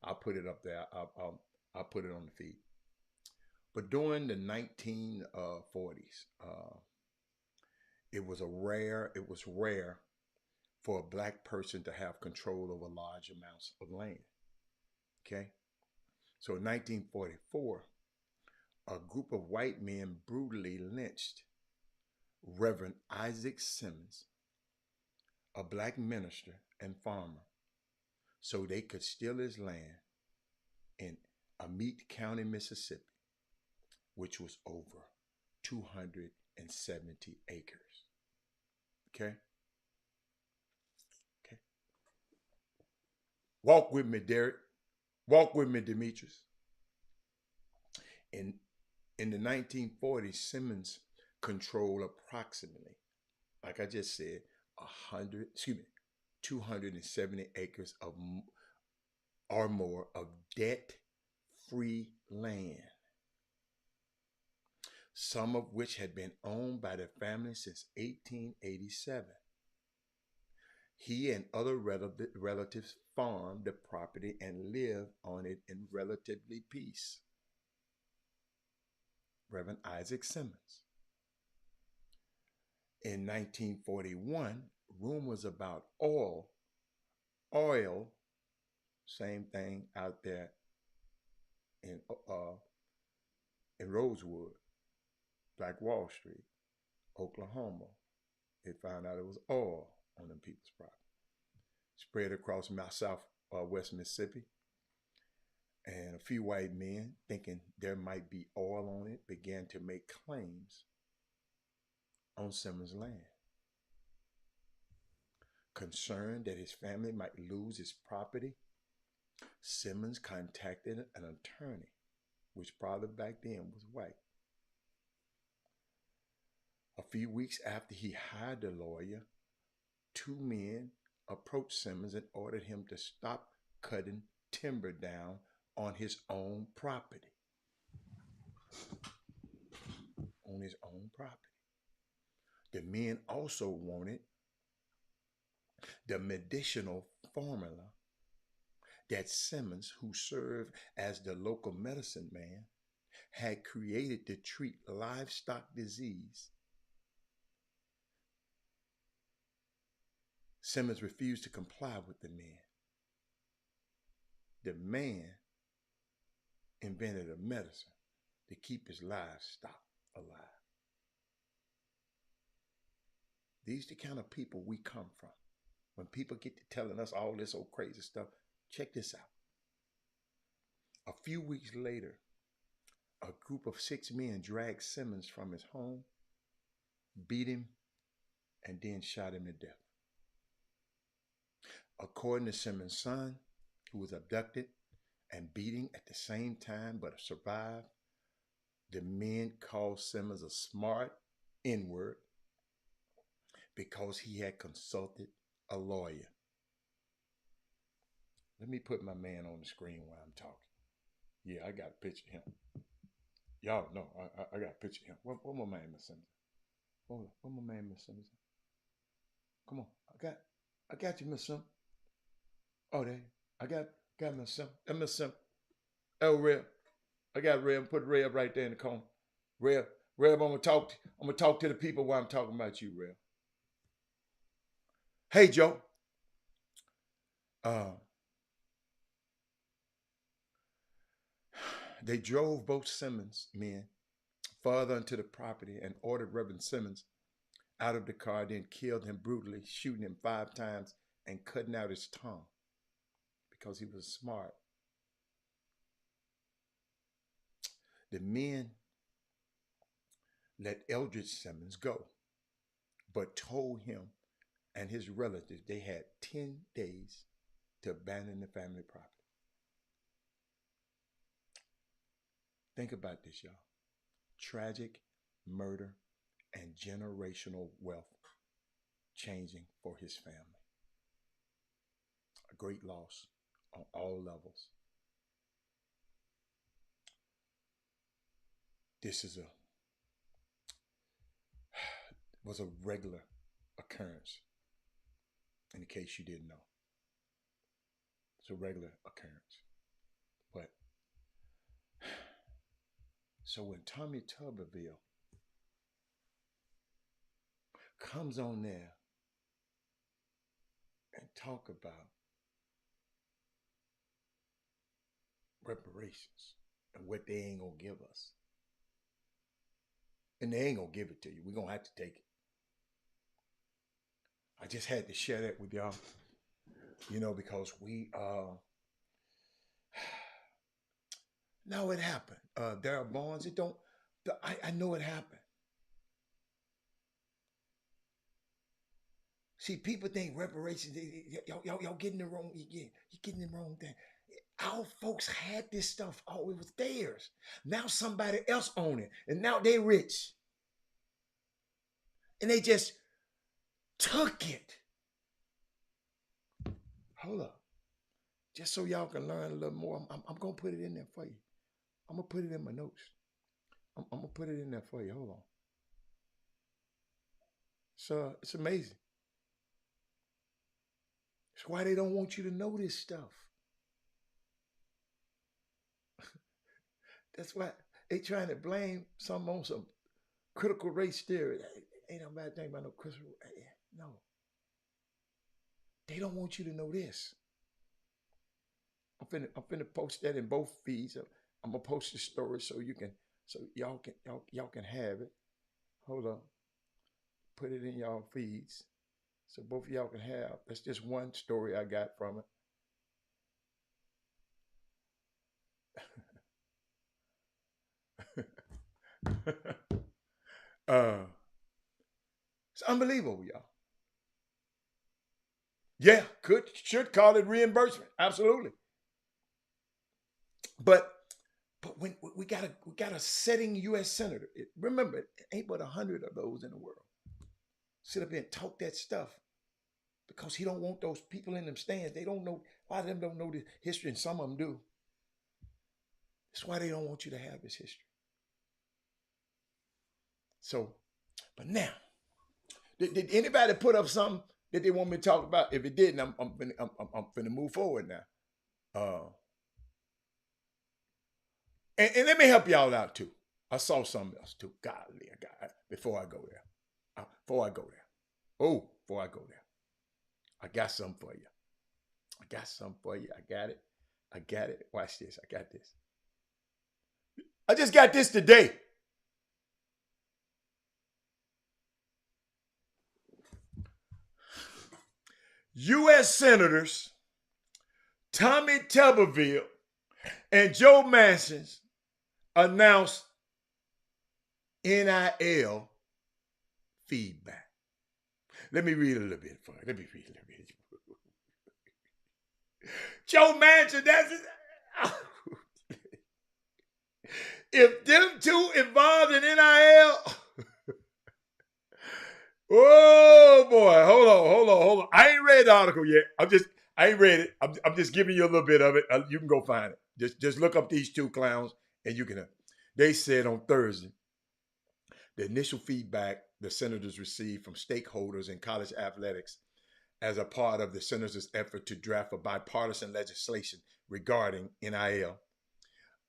I'll put it up there. I'll put it on the feed. But during the 1940s, it was rare for a black person to have control over large amounts of land. Okay? So in 1944, a group of white men brutally lynched Reverend Isaac Simmons, a black minister and farmer, so they could steal his land in Amite County, Mississippi, which was over 270 acres. Okay? Okay. Walk with me, Derek. Walk with me, Demetrius. In the 1940s, Simmons controlled approximately, like I just said, 270 acres of or more of debt-free land, some of which had been owned by the family since 1887. He and other relatives farmed the property and lived on it in relatively peace. Reverend Isaac Simmons. In 1941, rumors about oil, same thing out there in Rosewood, Black Wall Street, Oklahoma. They found out it was oil on them people's property. Spread across West Mississippi. And a few white men, thinking there might be oil on it, began to make claims on Simmons' land. Concerned that his family might lose his property, Simmons contacted an attorney, which probably back then was white. A few weeks after he hired the lawyer, two men approached Simmons and ordered him to stop cutting timber down on his own property. On his own property. The men also wanted the medicinal formula that Simmons, who served as the local medicine man, had created to treat livestock disease. Simmons refused to comply with the men. The man invented a medicine to keep his livestock alive. These are the kind of people we come from. When people get to telling us all this old crazy stuff, check this out. A few weeks later, a group of 6 men dragged Simmons from his home, beat him, and then shot him to death. According to Simmons' son, who was abducted and beaten at the same time but survived, the men called Simmons a smart N-word because he had consulted a lawyer. Let me put my man on the screen while I'm talking. Yeah, I got a picture of him. Y'all know, I got a picture of him. What my man, Miss Simmons? What my man, Miss Simmons? Come on, I got you, Miss Sim. Oh, there. I got Miss Sim. Miss Sim. Oh, Reb. I got Reb. Put Reb right there in the corner. Reb, I'm gonna talk to the people while I'm talking about you, Reb. Hey, Joe. They drove both Simmons men farther into the property and ordered Reverend Simmons out of the car, then killed him brutally, shooting him 5 times and cutting out his tongue because he was smart. The men let Eldridge Simmons go, but told him and his relatives they had 10 days to abandon the family property. Think about this, y'all. Tragic murder and generational wealth changing for his family. A great loss on all levels. This was a regular occurrence, in case you didn't know. It's a regular occurrence. But so when Tommy Tuberville comes on there and talk about reparations and what they ain't gonna give us, and they ain't gonna give it to you, we're gonna have to take it. I just had to share that with y'all, because we no, it happened. Darryl Barnes, I know it happened. See, people think reparations, y'all getting the wrong, you're getting the wrong thing. Our folks had this stuff. Oh, it was theirs. Now somebody else own it. And now they rich. And they just took it. Hold up. Just so y'all can learn a little more, I'm going to put it in there for you. I'm going to put it in my notes. I'm going to put it in there for you. Hold on. So it's amazing. It's why they don't want you to know this stuff. That's why they trying to blame some on some critical race theory. Ain't no bad thing about no critical. No. They don't want you to know this. I'm finna post that in both feeds. I'm gonna post the story so y'all can have it. Hold on. Put it in y'all feeds so both of y'all can have. That's just one story I got from it. It's unbelievable, y'all. Yeah, should call it reimbursement. Absolutely. But when we got a sitting U.S. senator. Remember, it ain't but 100 of those in the world. Sit up there and talk that stuff because he don't want those people in them stands. They don't know. A lot of them don't know the history, and some of them do. That's why they don't want you to have this history. So, but now, did anybody put up something that they want me to talk about? If it didn't, I'm finna move forward now. And let me help y'all out too. I saw something else too. Golly, before I go there. I got something for you. I got it. Watch this. I got this. I just got this today. U.S. Senators Tommy Tuberville and Joe Manchin announced NIL feedback. Let me read a little bit for you. Joe Manchin, that's it. If them two involved in NIL, oh boy, hold on. I ain't read the article yet. I ain't read it. I'm just giving you a little bit of it. You can go find it. Just look up these two clowns and you can. They said on Thursday, the initial feedback the Senators received from stakeholders in college athletics as a part of the Senators' effort to draft a bipartisan legislation regarding NIL.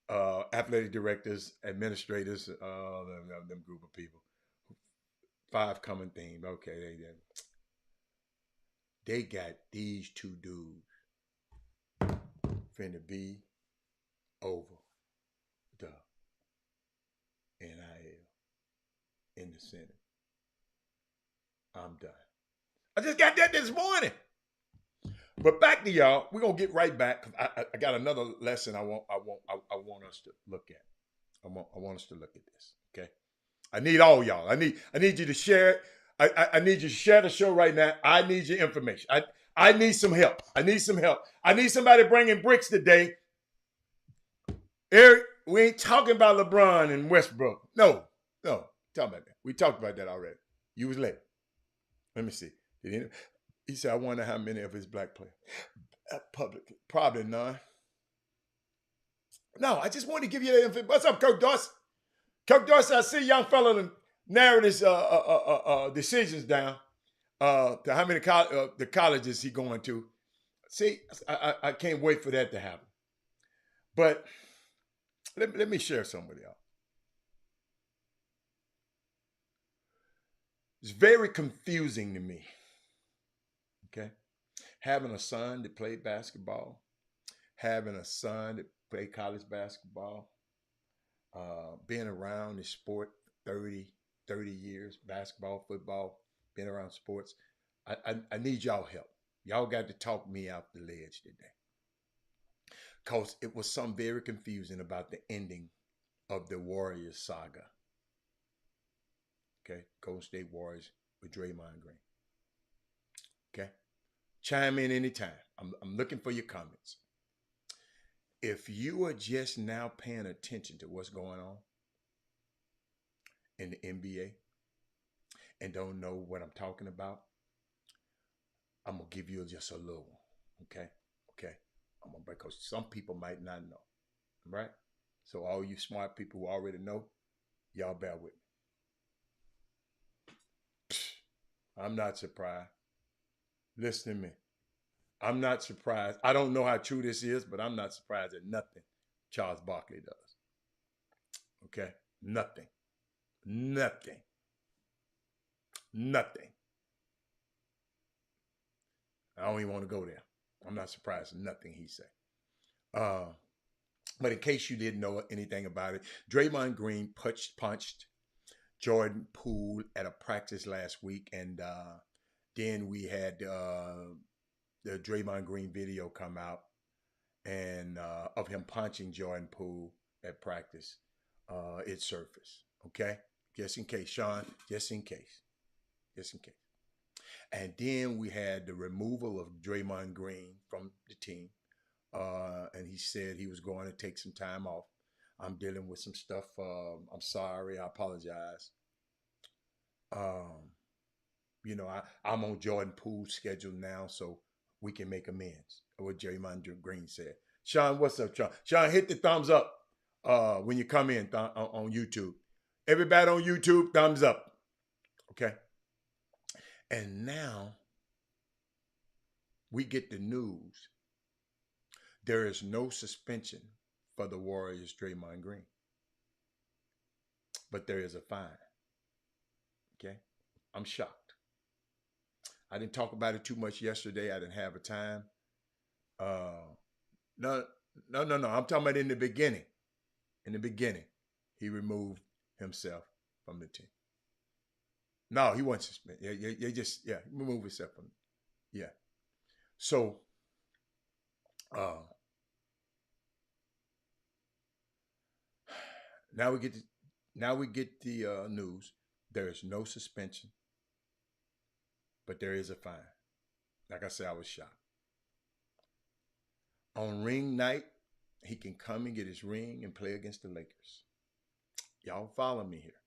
Athletic directors, administrators, them group of people. 5 common themes. Okay, they got these 2 dudes finna be over the NIL in the Senate. I'm done. I just got that this morning. But back to y'all, we're gonna get right back. I got another lesson I want us to look at. I want us to look at this. Okay. I need all y'all. I need you to share it. I need you to share the show right now. I need your information. I need some help. I need some help. I need somebody bringing bricks today. Eric, we ain't talking about LeBron and Westbrook. No. Talk about that. We talked about that already. You was late. Let me see. He said, I wonder how many of his black players. Public, probably none. No, I just wanted to give you that information. What's up, Kirk Dorsey? Kirk Dorsey, I see young fella narrowed his decisions down to how many the colleges he going to. See, I can't wait for that to happen. But let me share some with y'all. It's very confusing to me. Okay, having a son that played basketball, having a son that played college basketball, being around the sport 30 years, basketball, football, being around sports. I need y'all help. Y'all got to talk me out the ledge today. Because it was something very confusing about the ending of the Warriors saga. Okay, Golden State Warriors with Draymond Green. Okay. Chime in anytime. I'm looking for your comments. If you are just now paying attention to what's going on in the NBA and don't know what I'm talking about, I'm going to give you just a little one. Okay? I'm going to break, because some people might not know. Right? So all you smart people who already know, y'all bear with me. I'm not surprised. Listen to me. I'm not surprised. I don't know how true this is, but I'm not surprised at nothing Charles Barkley does. Okay? Nothing. I don't even want to go there. I'm not surprised at nothing he said. But in case you didn't know anything about it, Draymond Green punched Jordan Poole at a practice last week, and then we had the Draymond Green video come out and of him punching Jordan Poole at practice. It surfaced. Okay, just in case, Sean. Just in case. And then we had the removal of Draymond Green from the team, and he said he was going to take some time off. I'm dealing with some stuff. I'm sorry. I apologize. I'm on Jordan Poole's schedule now, so we can make amends. What Draymond Green said. Sean, what's up, Sean? Sean, hit the thumbs up when you come in on YouTube. Everybody on YouTube, thumbs up. Okay. And now we get the news. There is no suspension for the Warriors' Draymond Green, but there is a fine. Okay. I'm shocked. I didn't talk about it too much yesterday. I didn't have a time. No. I'm talking about in the beginning. In the beginning, he removed himself from the team. No, he wasn't suspended. He removed himself from it. Yeah. So, now we get the news. There is no suspension, but there is a fine. Like I said, I was shocked. On ring night, he can come and get his ring and play against the Lakers. Y'all follow me here.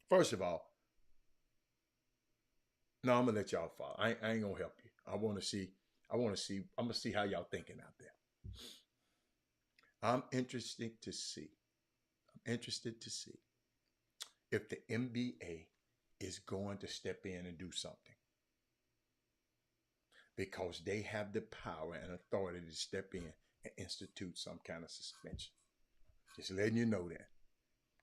First of all, no, I'm gonna let y'all follow. I ain't gonna help you. I'm gonna see how y'all thinking out there. I'm interested to see if the NBA is going to step in and do something. Because they have the power and authority to step in and institute some kind of suspension. Just letting you know that.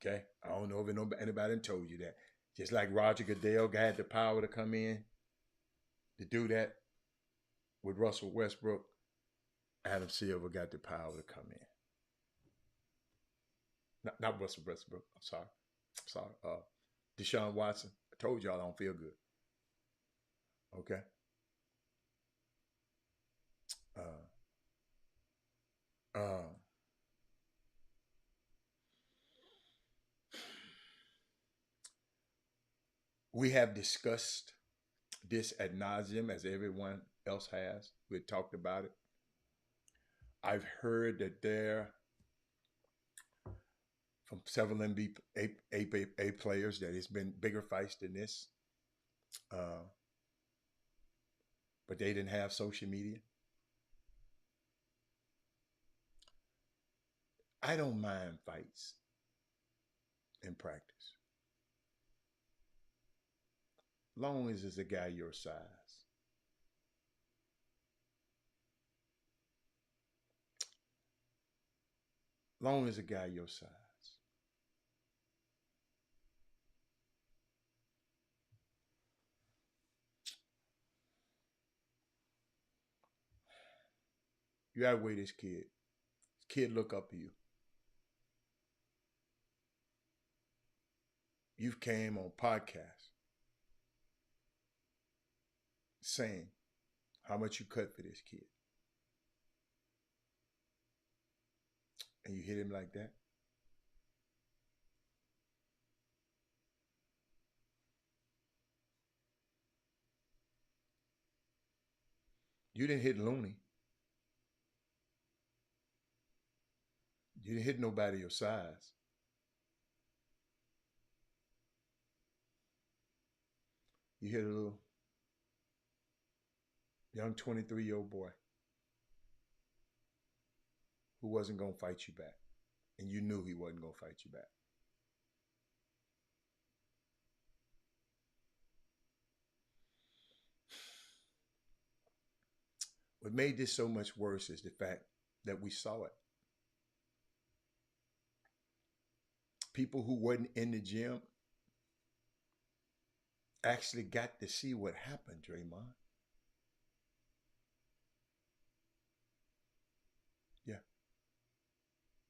Okay? I don't know if anybody told you that. Just like Roger Goodell had the power to come in to do that with Russell Westbrook, Adam Silver got the power to come in. Not Russell Westbrook. I'm sorry. Deshaun Watson. I told y'all I don't feel good. Okay? We have discussed this ad nauseum, as everyone else has. We talked about it. I've heard that there, from several NBA players, that it's been bigger fights than this. But they didn't have social media. I don't mind fights in practice. Long as it's a guy your size. Long as a guy your size. You gotta weigh this kid. This kid look up to you. You've came on podcasts saying how much you cut for this kid. And you hit him like that? You didn't hit Looney. You didn't hit nobody your size. You hit a little young 23-year-old boy who wasn't going to fight you back. And you knew he wasn't going to fight you back. What made this so much worse is the fact that we saw it. People who wasn't in the gym actually got to see what happened, Draymond.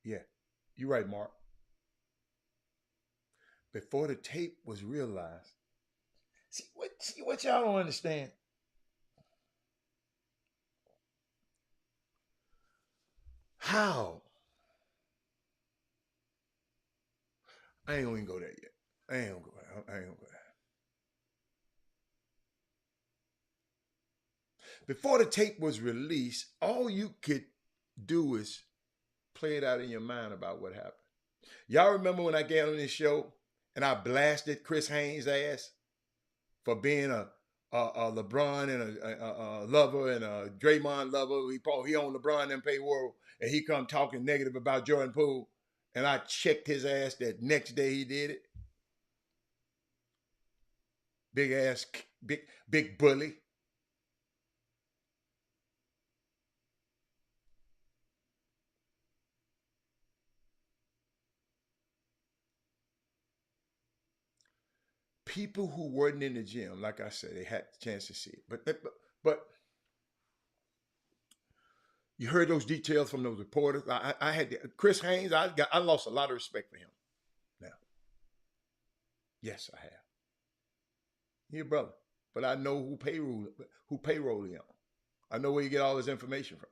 Yeah, you're right, Mark. Before the tape was realized, see what y'all don't understand. How? I ain't gonna even go there yet. I ain't gonna go there. Before the tape was released, all you could do is play it out in your mind about what happened. Y'all remember when I got on this show and I blasted Chris Haynes' ass for being a LeBron and a lover and a Draymond lover? He owned LeBron and Pay World, and he come talking negative about Jordan Poole, and I checked his ass that next day he did it. Big ass, big bully. People who weren't in the gym, like I said, they had the chance to see it. But you heard those details from those reporters. I had Chris Haynes. I lost a lot of respect for him. Now, yes, I have. He's a brother, but I know who payroll him. I know where you get all his information from.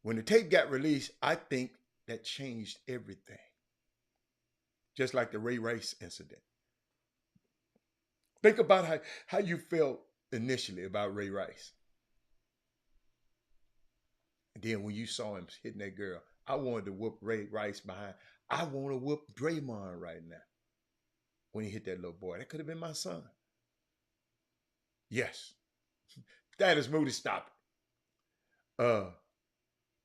When the tape got released, I think that changed everything. Just like the Ray Rice incident. Think about how you felt initially about Ray Rice. And then when you saw him hitting that girl, I wanted to whoop Ray Rice behind. I want to whoop Draymond right now. When he hit that little boy. That could have been my son. Yes. That is Moody, stop it.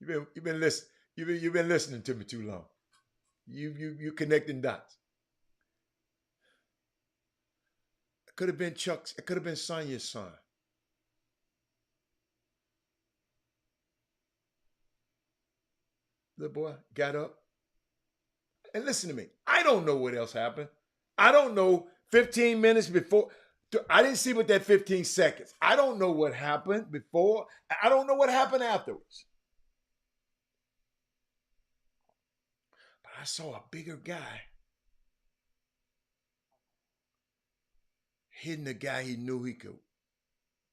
You've been listening to me too long. You connecting dots. could have been Chuck's. It could have been Sonya's son. The boy got up. And listen to me. I don't know what else happened. I don't know 15 minutes before. I didn't see what that 15 seconds. I don't know what happened before. I don't know what happened afterwards. But I saw a bigger guy hitting the guy he knew he could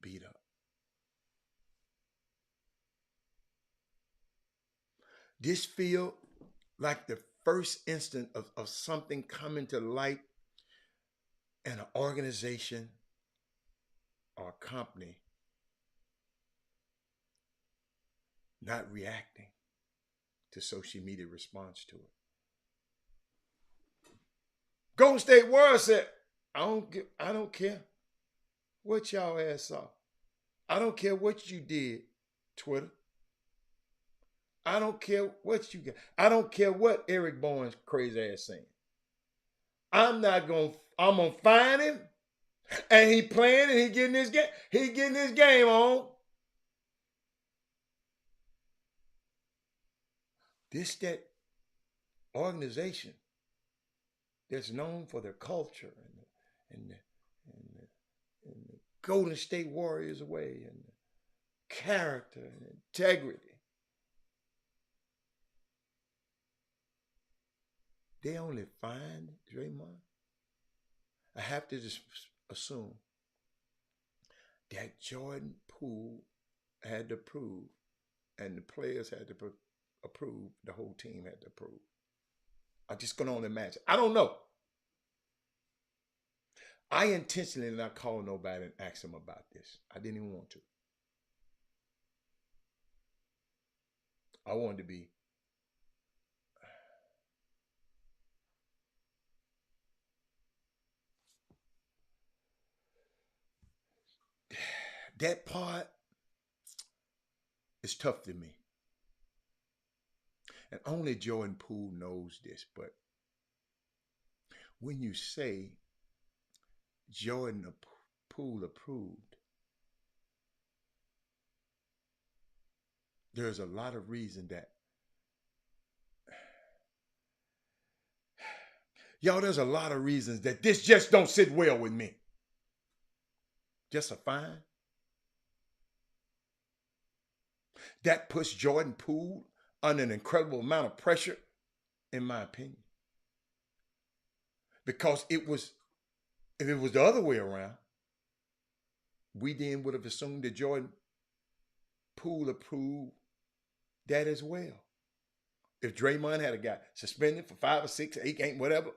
beat up. This feel like the first instant of something coming to light in an organization or a company not reacting to social media response to it. Golden State Warriors said, I don't care what y'all ass saw. I don't care what you did, Twitter. I don't care what you got. I don't care what Eric Bowen's crazy ass saying. I'm gonna find him, and he playing and he getting his game on. That organization that's known for their culture and the Golden State Warriors way and the character and integrity. They only find Draymond. I have to just assume that Jordan Poole had to prove, and the players had to approve, the whole team had to approve. I'm just going to only imagine. I don't know. I intentionally did not call nobody and ask them about this. I didn't even want to. I wanted to be that part is tough to me. And only Jordan Poole knows this, but when you say Jordan Poole approved, there's a lot of reason that there's a lot of reasons that this just don't sit well with me. Just a fine. That puts Jordan Poole under an incredible amount of pressure, in my opinion. Because if it was the other way around, we then would have assumed that Jordan Poole approved that as well. If Draymond had got suspended for 5 or 6 or 8 games, whatever,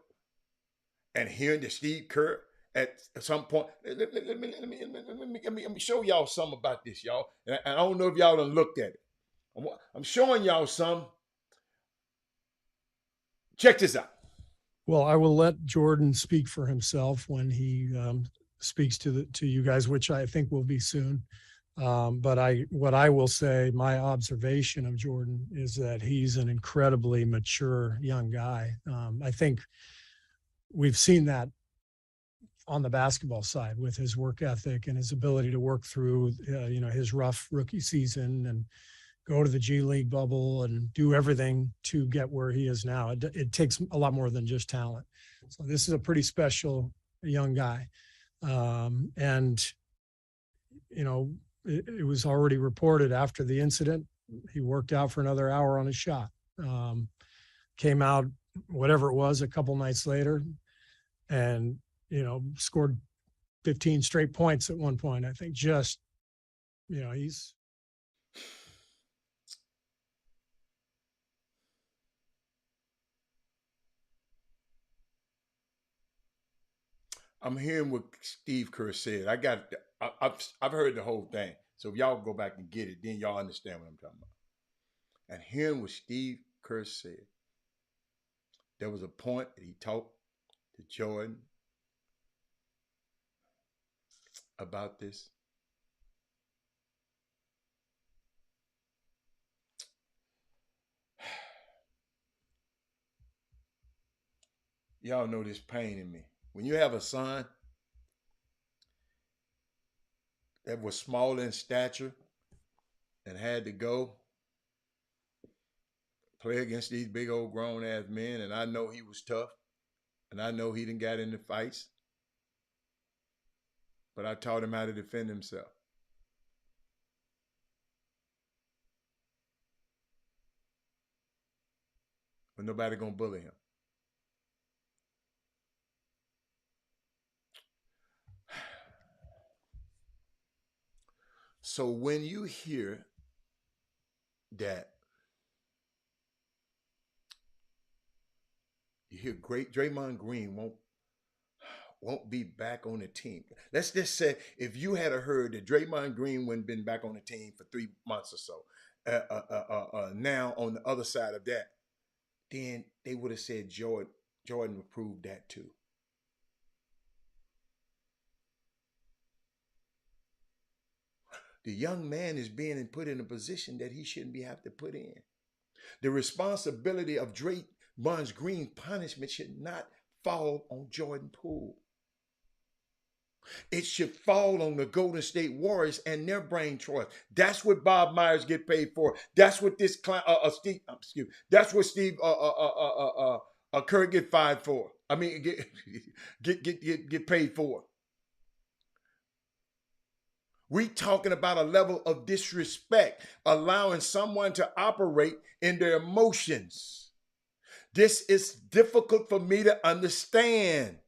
and hearing that Steve Kerr at some point, let me show y'all something about this, y'all. And I don't know if y'all done looked at it. I'm showing y'all some. Check this out. Well, I will let Jordan speak for himself when he speaks to you guys, which I think will be soon. But what I will say, my observation of Jordan is that he's an incredibly mature young guy. I think we've seen that on the basketball side with his work ethic and his ability to work through, his rough rookie season and go to the G League bubble and do everything to get where he is now. It takes a lot more than just talent. So this is a pretty special young guy. It was already reported after the incident, he worked out for another hour on his shot. Came out, whatever it was, a couple nights later and, scored 15 straight points at one point. I think just, he's. I'm hearing what Steve Kerr said. I've heard the whole thing. So if y'all go back and get it, then y'all understand what I'm talking about. And hearing what Steve Kerr said, there was a point that he talked to Jordan about this. Y'all know this pain in me. When you have a son that was small in stature and had to go play against these big old grown ass men. And I know he was tough. And I know he didn't got into fights. But I taught him how to defend himself. But nobody gonna bully him. So when you hear that, you hear great Draymond Green won't be back on the team. Let's just say if you had heard that Draymond Green wouldn't been back on the team for 3 months or so, now on the other side of that, then they would have said Jordan would prove that too. The young man is being put in a position that he shouldn't have to put in. The responsibility of Draymond Green punishment should not fall on Jordan Poole. It should fall on the Golden State Warriors and their brain trust. That's what Bob Myers get paid for. That's what this that's what Steve Kerr get fired for. I mean, get paid for. We talking about a level of disrespect, allowing someone to operate in their emotions. This is difficult for me to understand.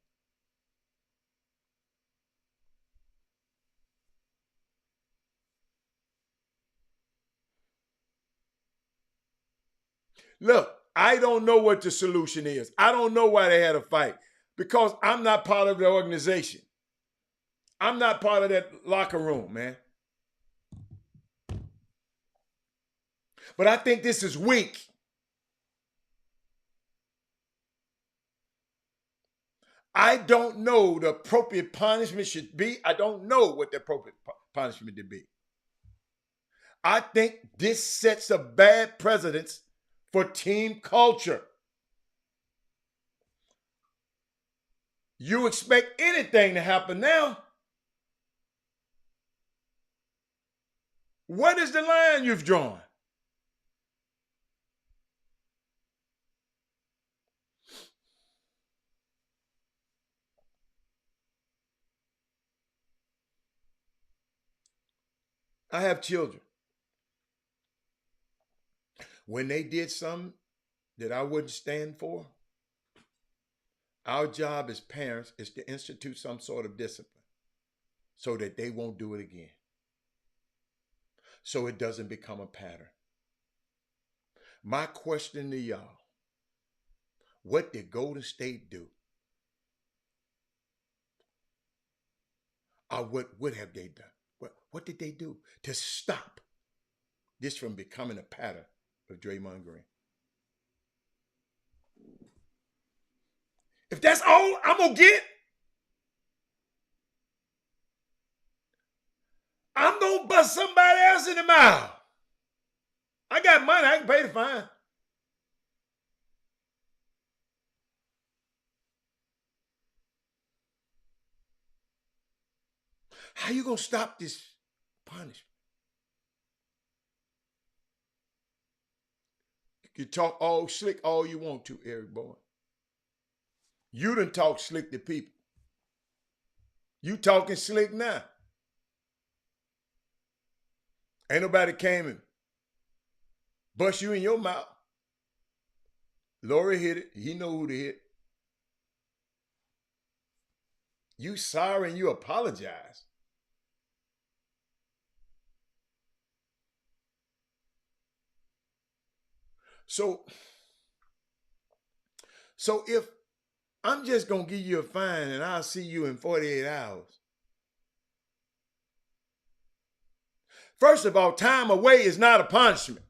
Look, I don't know what the solution is. I don't know why they had a fight because I'm not part of the organization. I'm not part of that locker room, man. But I think this is weak. I don't know the appropriate punishment should be. I don't know what the appropriate punishment to be. I think this sets a bad precedence for team culture. You expect anything to happen now. What is the line you've drawn? I have children. When they did something that I wouldn't stand for, our job as parents is to institute some sort of discipline so that they won't do it again. So it doesn't become a pattern. My question to y'all, what did Golden State do? Or what have they done? What did they do to stop this from becoming a pattern of Draymond Green? If that's all I'm going to get, I'm going to bust somebody else in the mouth. I got money. I can pay the fine. How you going to stop this punishment? You can talk all slick all you want to, Eric Bowen. You done talk slick to people. You talking slick now. Ain't nobody came and bust you in your mouth. Lori hit it. He know who to hit. You sorry and you apologize. So if I'm just going to give you a fine and I'll see you in 48 hours. First of all, time away is not a punishment.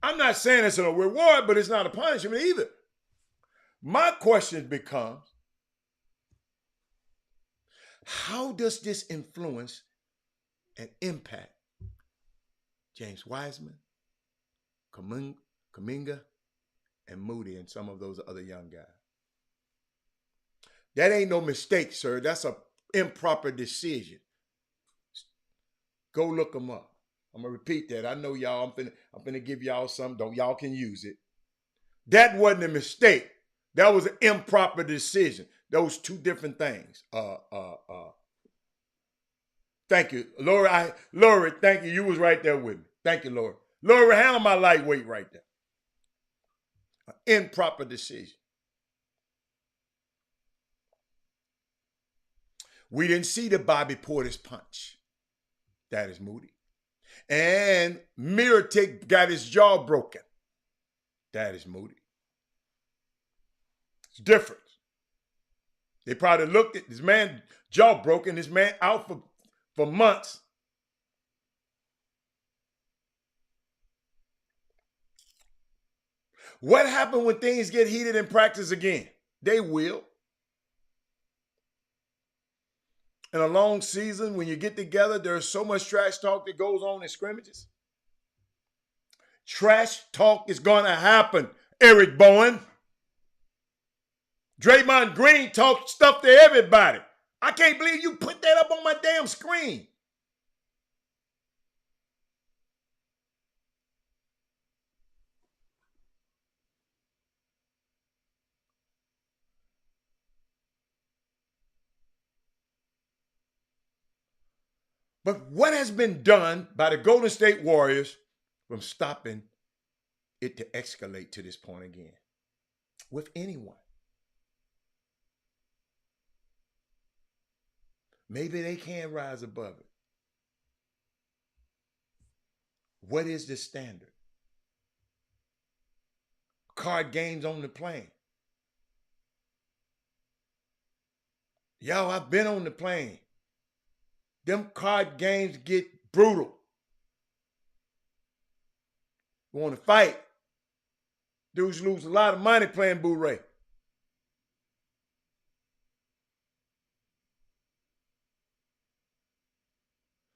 I'm not saying it's a reward, but it's not a punishment either. My question becomes, how does this influence and impact James Wiseman, Kuminga, and Moody, and some of those other young guys? That ain't no mistake, sir. That's a improper decision. Go look them up. I'm gonna repeat that. I know y'all. I'm finna give y'all some. Y'all can use it. That wasn't a mistake. That was an improper decision. Those two different things. Thank you, Lori. Lori, thank you. You was right there with me. Thank you, Lori. Lori, handle my lightweight right there. An improper decision. We didn't see the Bobby Portis punch. That is Moody. And Mirotic got his jaw broken. That is Moody. It's different. They probably looked at this man jaw broken, this man out for months. What happened when things get heated in practice again? They will. In a long season, when you get together, there's so much trash talk that goes on in scrimmages. Trash talk is going to happen, Eric Bowen. Draymond Green talked stuff to everybody. I can't believe you put that up on my damn screen. But what has been done by the Golden State Warriors from stopping it to escalate to this point again with anyone? Maybe they can rise above it. What is the standard? Card games on the plane. Yo, I've been on the plane. Them card games get brutal. You want to fight? Dudes lose a lot of money playing Blu-ray.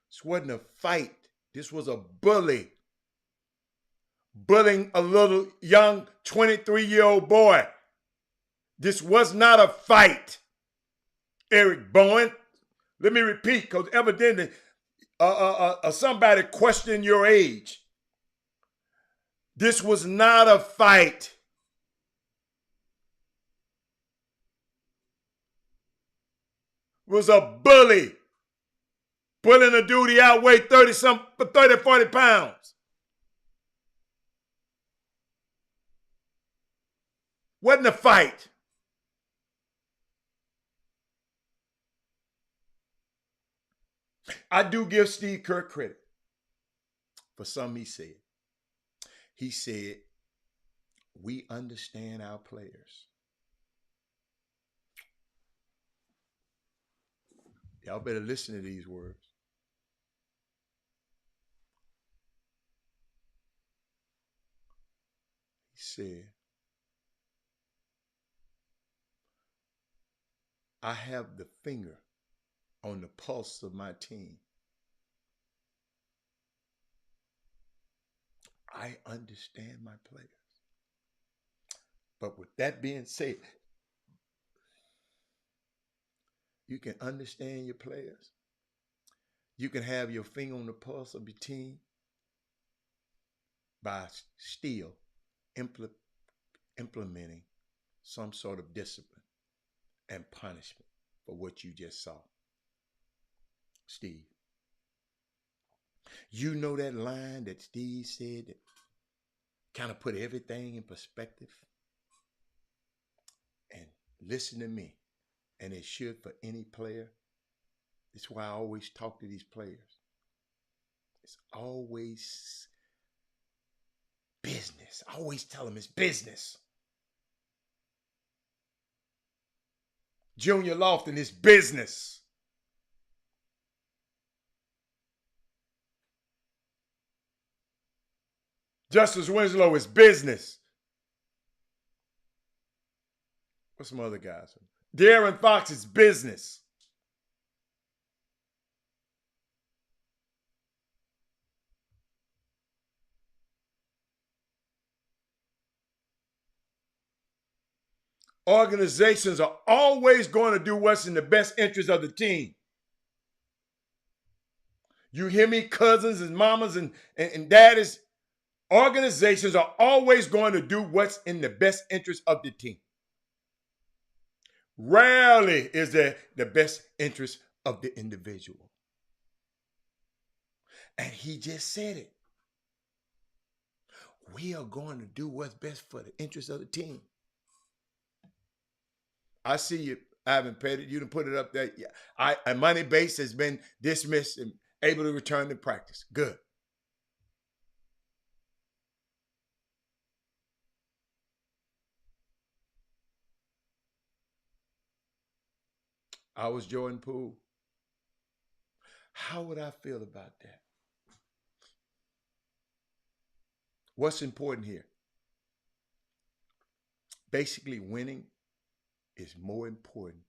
This wasn't a fight. This was a bully. Bullying a little young 23-year-old boy. This was not a fight, Eric Bowen. Let me repeat, because evidently somebody questioned your age. This was not a fight. It was a bully. Bullying a dude he outweighed 30, 40 pounds. Wasn't a fight. I do give Steve Kerr credit for something he said. He said, we understand our players. Y'all better listen to these words. He said, I have the finger on the pulse of my team. I understand my players. But with that being said, you can understand your players. You can have your finger on the pulse of your team by still implementing some sort of discipline and punishment for what you just saw. Steve, you know that line that Steve said that kind of put everything in perspective? And listen to me, and it should for any player. That's why I always talk to these players. It's always business. I always tell them it's business. Junior Lofton is business. Justice Winslow is business. What's some other guys? De'Aaron Fox is business. Organizations are always going to do what's in the best interest of the team. You hear me, cousins and mamas and daddies? Organizations are always going to do what's in the best interest of the team. Rarely is there the best interest of the individual. And he just said it. We are going to do what's best for the interest of the team. I see you, Ivan Pettit. You done put it up there. Yeah. A money base has been dismissed and able to return to practice. Good. I was Jordan Poole. How would I feel about that? What's important here? Basically, winning is more important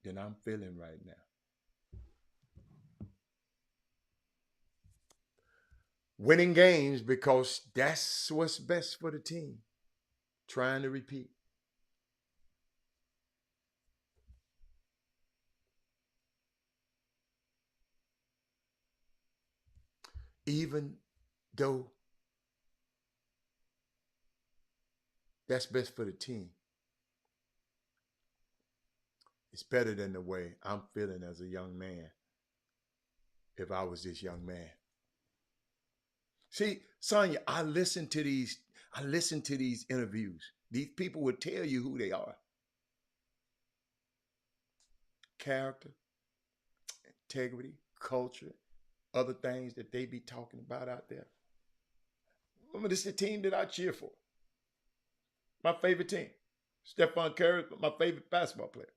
than I'm feeling right now. Winning games because that's what's best for the team. Trying to repeat. Even though that's best for the team, it's better than the way I'm feeling as a young man if I was this young man. See, Sonya, I listen to these interviews. These people would tell you who they are. Character, integrity, culture, other things that they be talking about out there. Remember, this is the team that I cheer for. My favorite team. Stephon Curry, my favorite basketball player.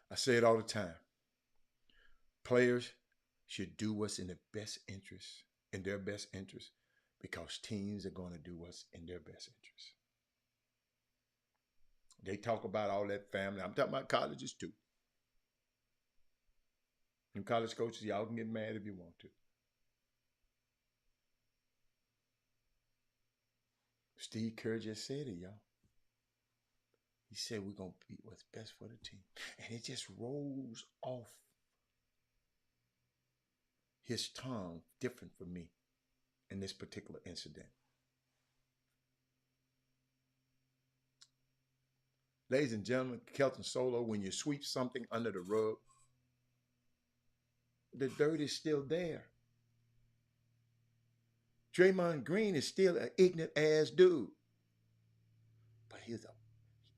I say it all the time. Players should do what's in the best interest, in their best interest, because teams are going to do what's in their best interest. They talk about all that family. I'm talking about colleges too. And college coaches, y'all can get mad if you want to. Steve Kerr just said it, y'all. He said we're going to be what's best for the team. And it just rolls off his tongue different for me in this particular incident. Ladies and gentlemen, Kelton Solo, when you sweep something under the rug, the dirt is still there. Draymond Green is still an ignorant ass dude. But he's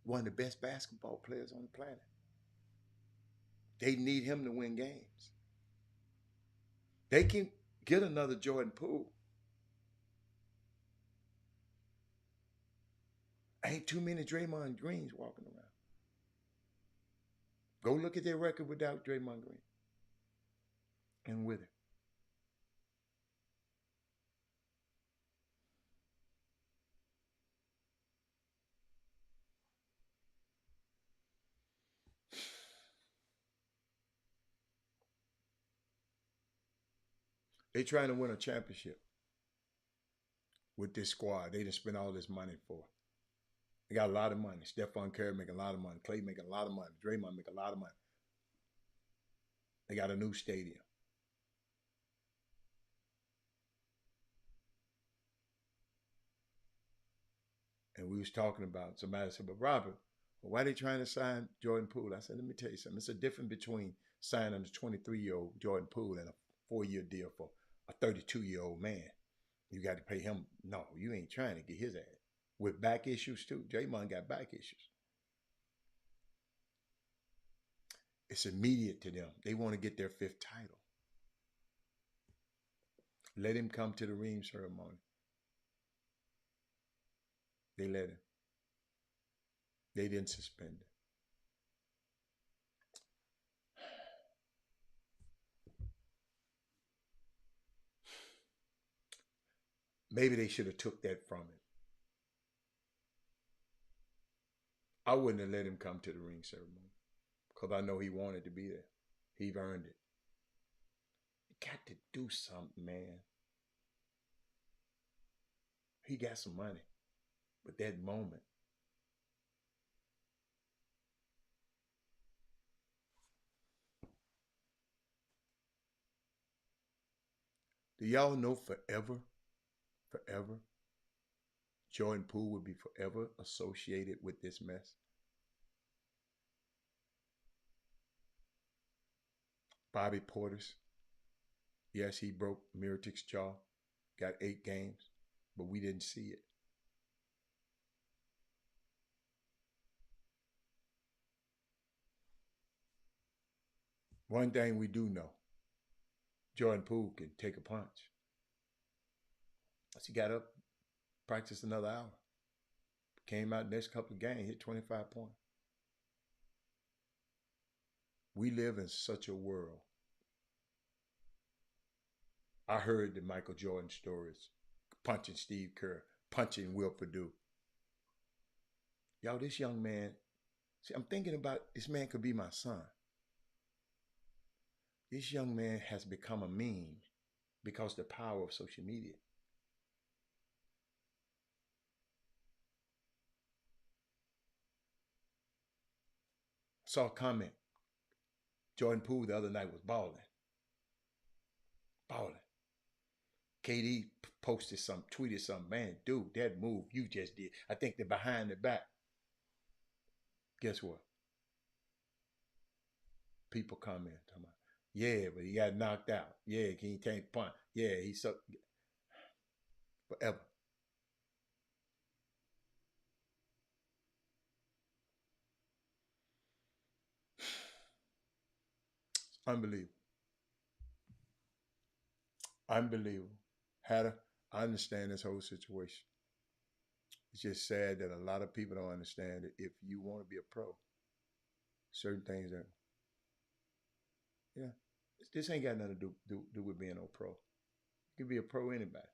one of the best basketball players on the planet. They need him to win games. They can get another Jordan Poole. Ain't too many Draymond Greens walking around. Go look at their record without Draymond Green. And with it. They trying to win a championship with this squad. They didn't spend all this money for. They got a lot of money. Stephon Curry making a lot of money. Clay making a lot of money. Draymond making a lot of money. They got a new stadium. And we was talking about, somebody said, but Robert, why are they trying to sign Jordan Poole? I said, let me tell you something. It's a difference between signing a 23-year-old Jordan Poole and a 4-year deal for a 32-year-old man. You got to pay him. No, you ain't trying to get his ass. With back issues too. Draymond got back issues. It's immediate to them. They want to get their 5th title. Let him come to the ring ceremony. They let him. They didn't suspend him. Maybe they should have took that from him. I wouldn't have let him come to the ring ceremony because I know he wanted to be there. He've earned it. You got to do something, man. He got some money. But that moment, do y'all know forever, Jordan Poole would be forever associated with this mess? Bobby Portis, yes, he broke Mirotic's jaw, got 8 games, but we didn't see it. One thing we do know, Jordan Poole can take a punch. So he got up, practiced another hour. Came out next couple of games, hit 25 points. We live in such a world. I heard the Michael Jordan stories, punching Steve Kerr, punching Will Perdue. Y'all, this young man, see, I'm thinking about this man could be my son. This young man has become a meme because of the power of social media. Saw a comment. Jordan Poole the other night was balling. KD posted something, tweeted something. Man, dude, that move you just did. I think they're behind the back. Guess what? People comment. Yeah, but he got knocked out. Yeah, he can't punt. Yeah, he sucked. Forever. It's unbelievable. Unbelievable. Hatter, I understand this whole situation. It's just sad that a lot of people don't understand that if you want to be a pro, certain things are, this ain't got nothing to do with being no pro. You can be a pro anybody.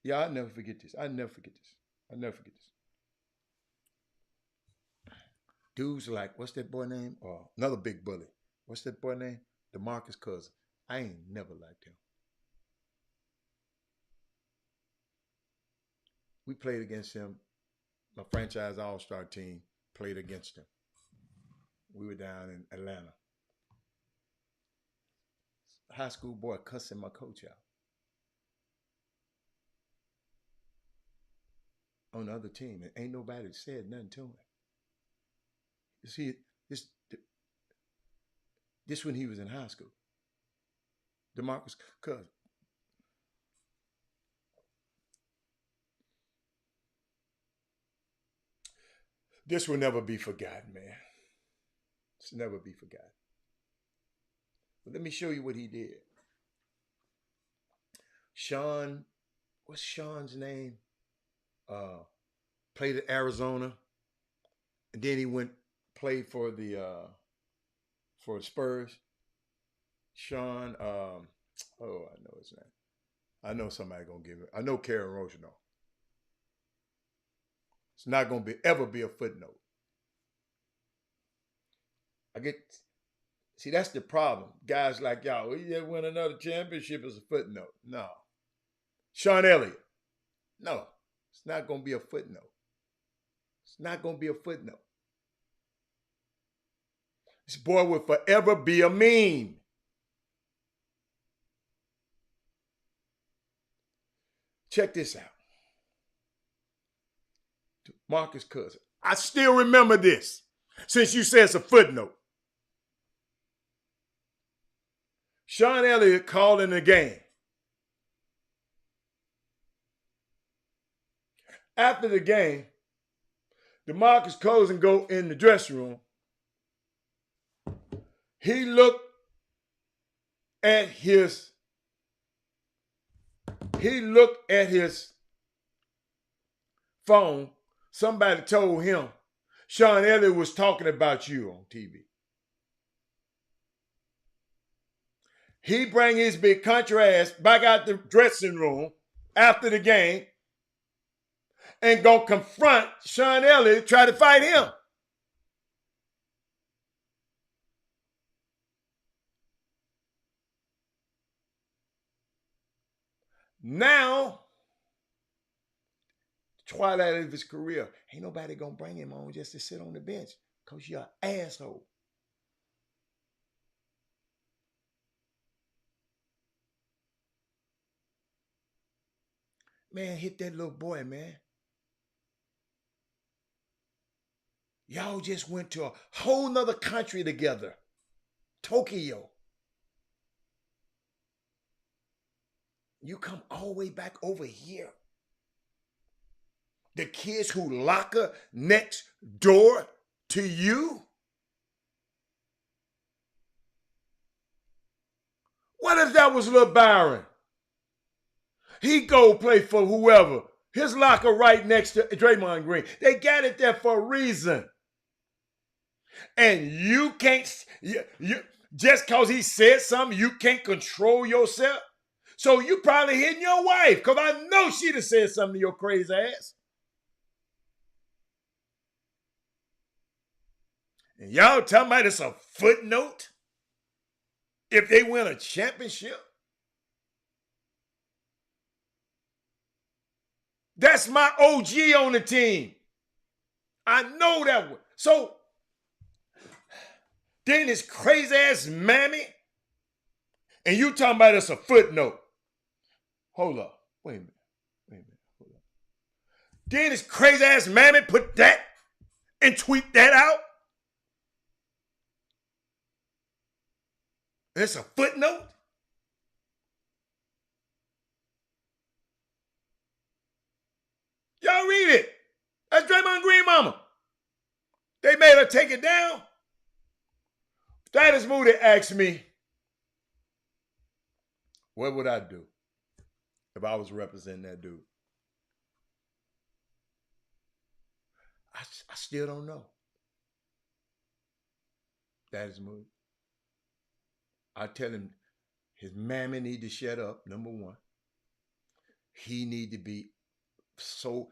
Yeah, I'll never forget this. Dudes like, what's that boy name? Another big bully. What's that boy name? DeMarcus Cousins. I ain't never liked him. We played against him. My franchise all-star team played against him. We were down in Atlanta. High school boy cussing my coach out. On the other team. And ain't nobody said nothing to him. You see, this when he was in high school. DeMarcus Cousins. This will never be forgotten, man. It's never be forgotten. But let me show you what he did. Sean, what's Sean's name? Played at Arizona. And then he played for the Spurs. Sean, I know his name. I know somebody gonna give it. I know Karen Rosenau. It's not gonna ever be a footnote. See, that's the problem. Guys like y'all, we just win another championship as a footnote. No. Sean Elliott. No, it's not gonna be a footnote. It's not gonna be a footnote. This boy will forever be a meme. Check this out. Marcus Cousins. I still remember this since you said it's a footnote. Sean Elliott calling the game. After the game, DeMarcus Cousins go in the dressing room. He looked at his phone. Somebody told him Sean Elliott was talking about you on TV. He bring his big country ass back out the dressing room after the game and go confront Sean Elliott, try to fight him. Now, twilight of his career, ain't nobody gonna bring him on just to sit on the bench because you're an asshole. Man, hit that little boy, man. Y'all just went to a whole nother country together. Tokyo. You come all the way back over here. The kids who locker next door to you? What if that was Lil Byron? He go play for whoever. His locker right next to Draymond Green. They got it there for a reason. And you can't, just because he said something, you can't control yourself. So you probably hitting your wife, because I know she'd have said something to your crazy ass. And y'all talking about it's a footnote if they win a championship? That's my OG on the team. I know that one. So then this crazy ass mammy, and you talking about it's a footnote. Hold up. Wait a minute. Hold up. Then this crazy ass mammy put that and tweet that out. It's a footnote. Y'all read it. That's Draymond Green mama. They made her take it down. Status Moody asked me, what would I do if I was representing that dude? I still don't know. Status Moody. I tell him his mammy need to shut up, number one. He need to be so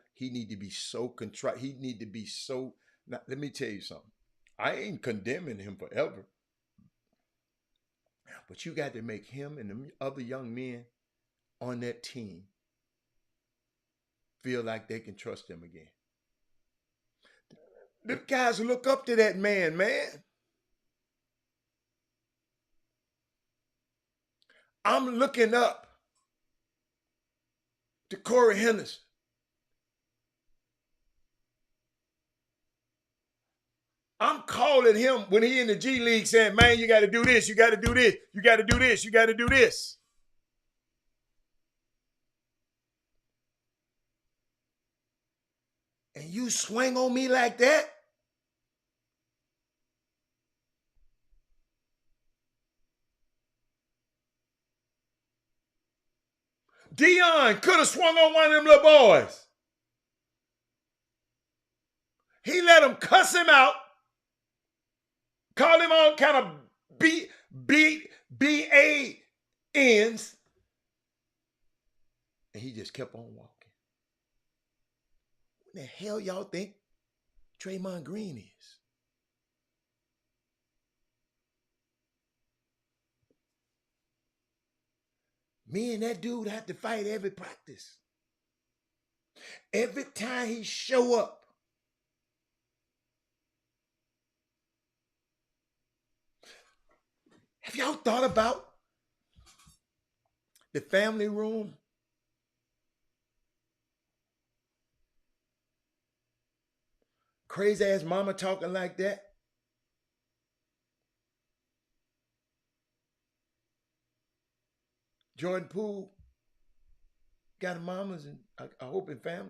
contrite. He need to be so, now let me tell you something. I ain't condemning him forever. But you got to make him and the other young men on that team feel like they can trust him again. The guys look up to that man. I'm looking up to Corey Henderson. I'm calling him when he in the G League saying, man, you got to do this, you got to do this, you got to do this, you got to do this. And you swing on me like that? Dion could have swung on one of them little boys. He let him cuss him out, call him all kind of B-A-Ns, and he just kept on walking. What the hell y'all think Draymond Green is? Me and that dude have to fight every practice. Every time he show up. Have y'all thought about the family room? Crazy ass mama talking like that. Jordan Poole got mamas and I hope in family.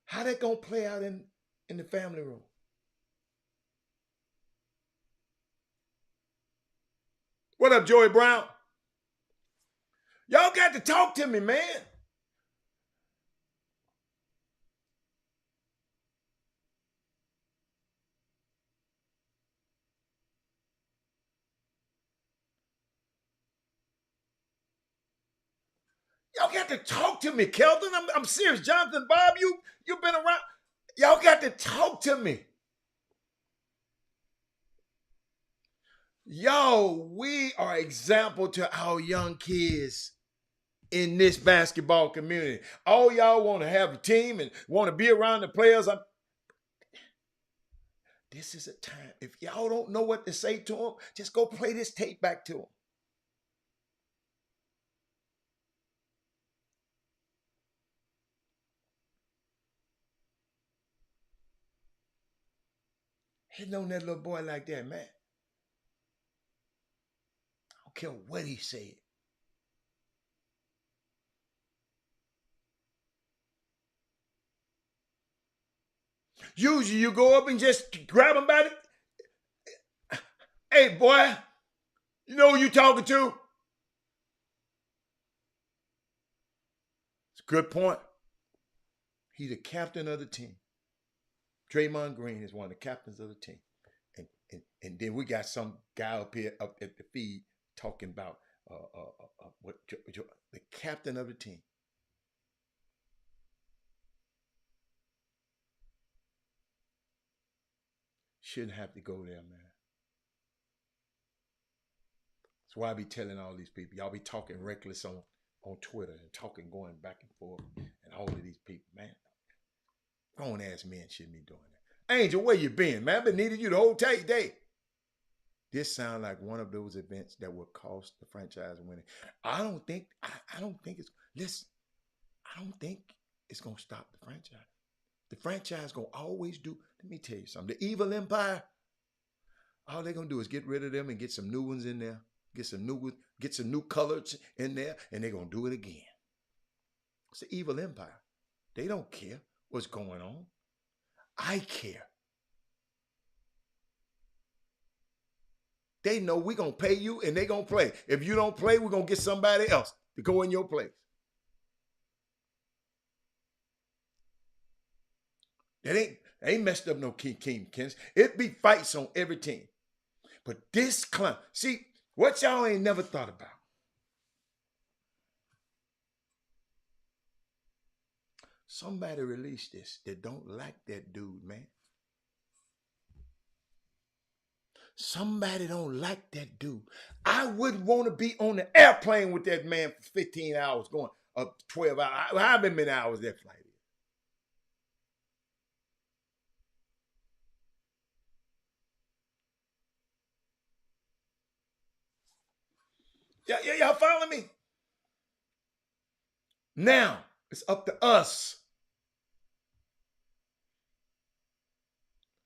How that gonna play out in the family room? What up, Joey Brown? Y'all got to talk to me, man. Y'all got to talk to me, Kelvin. I'm serious. Jonathan, Bob, you've been around. Y'all got to talk to me. Y'all, we are example to our young kids in this basketball community. All y'all want to have a team and want to be around the players. This is a time. If y'all don't know what to say to them, just go play this tape back to them. Hitting on that little boy like that, man. I don't care what he said. Usually you go up and just grab him by the... Hey, boy, you know who you talking to? It's a good point. He's the captain of the team. Draymond Green is one of the captains of the team. And then we got some guy up here up at the feed talking about the captain of the team. Shouldn't have to go there, man. That's why I be telling all these people, y'all be talking reckless on Twitter and talking going back and forth and all of these people, man. Grown-ass men shouldn't be doing that. Angel, where you been, man? I've been needing you the whole day. This sounds like one of those events that will cost the franchise winning. I don't think it's, listen, I don't think it's going to stop the franchise. The franchise going to always do, let me tell you something. The evil empire, all they're going to do is get rid of them and get some new ones in there. Get some new colors in there, and they're going to do it again. It's the evil empire. They don't care what's going on. I care. They know we're going to pay you and they're going to play. If you don't play, we're going to get somebody else to go in your place. They ain't messed up no team, Kens. It be fights on every team. But this clown, see, what y'all ain't never thought about. Somebody released this that don't like that dude, man. Somebody don't like that dude. I wouldn't want to be on the airplane with that man for 15 hours, going up 12 hours. However many hours that flight is. Yeah, y'all follow me? Now, it's up to us.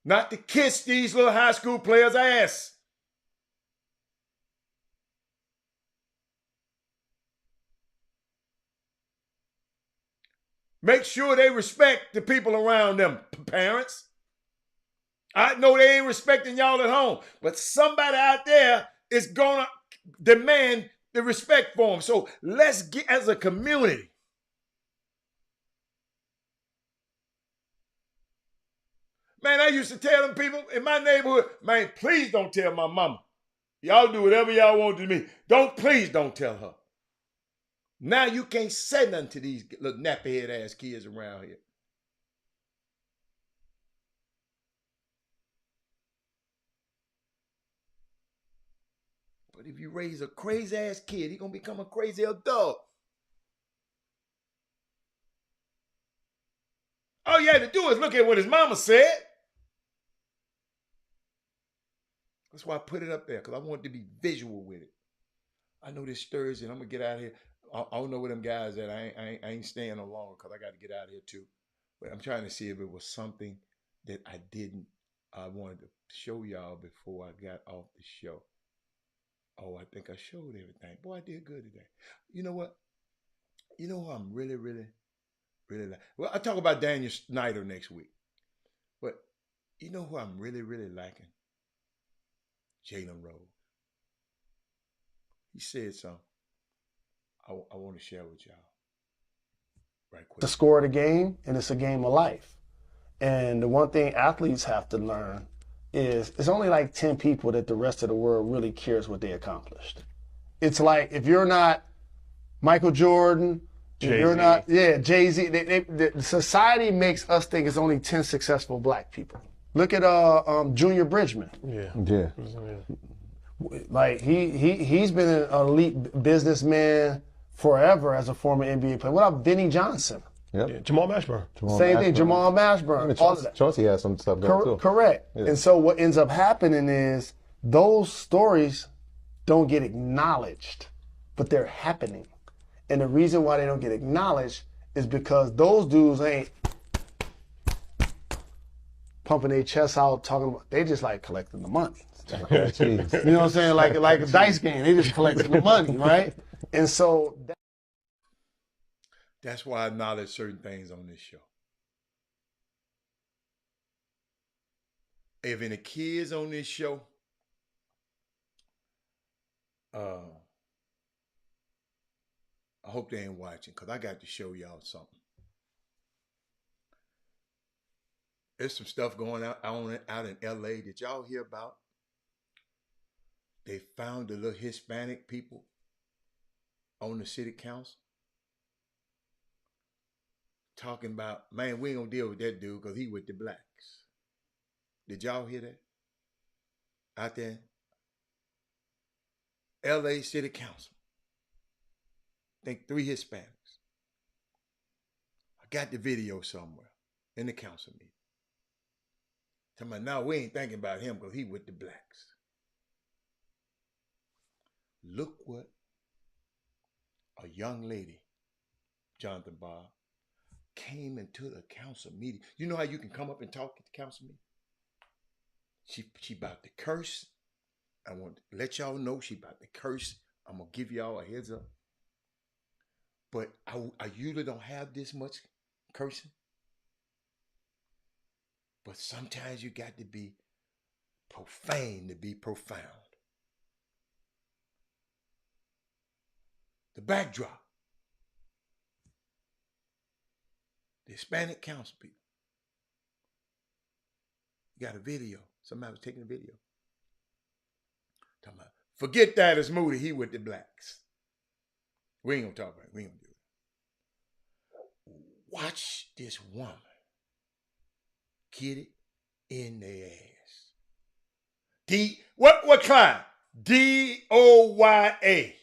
Not to kiss these little high school players' ass. Make sure they respect the people around them, parents. I know they ain't respecting y'all at home, but somebody out there is going to demand the respect for them. So let's get, as a community, man, I used to tell them people in my neighborhood, man, please don't tell my mama. Y'all do whatever y'all want to me. Please don't tell her. Now you can't say nothing to these little nappy head ass kids around here. But if you raise a crazy ass kid, he's going to become a crazy adult. All you had to do is look at what his mama said. That's why I put it up there, because I want to be visual with it. I know this Thursday, and I'm going to get out of here. I don't know where them guys at. I ain't staying no longer because I got to get out of here too. But I'm trying to see if it was something that I wanted to show y'all before I got off the show. Oh, I think I showed everything. Boy, I did good today. You know what? You know who I'm really like? Well, I'll talk about Daniel Snyder next week. But you know who I'm really liking? Jalen Rose. He said something I want to share with y'all right quick. The score of the game, and it's a game of life. And the one thing athletes have to learn is it's only like 10 people that the rest of the world really cares what they accomplished. It's like if you're not Michael Jordan, if you're not, Jay-Z, the society makes us think it's only 10 successful black people. Look at Junior Bridgman. Yeah. Like he's been an elite businessman forever as a former NBA player. What about Vinnie Johnson? Yep. Yeah, Jamal Mashburn. Same thing, Jamal Mashburn. All of that. Chauncey has some stuff going too. Correct. Yeah. And so what ends up happening is those stories don't get acknowledged, but they're happening. And the reason why they don't get acknowledged is because those dudes ain't pumping their chests out talking about, they just like collecting the money. You know what I'm saying? Like a dice game. They just collecting the money, right? And so that's why I acknowledge certain things on this show. If any kids on this show, I hope they ain't watching because I got to show y'all something. There's some stuff going out in LA. Did y'all hear about? They found the little Hispanic people on the city council talking about, man, we ain't gonna deal with that dude because he with the blacks. Did y'all hear that? Out there? LA City Council. I think 3 Hispanics. I got the video somewhere in the council meeting. Talking about, no, we ain't thinking about him because he with the blacks. Look what a young lady, Jonathan Bob, came into the council meeting. You know how you can come up and talk at the council meeting? She about to curse. I want to let y'all know she about to curse. I'm going to give y'all a heads up. But I usually don't have this much cursing. But sometimes you got to be profane to be profound. The backdrop. The Hispanic council people. You got a video. Somebody was taking a video. Talking about, forget that, it's Moody. He with the blacks. We ain't gonna talk about it. We ain't gonna do it. Watch this woman get it in their ass. What kind? DOYA.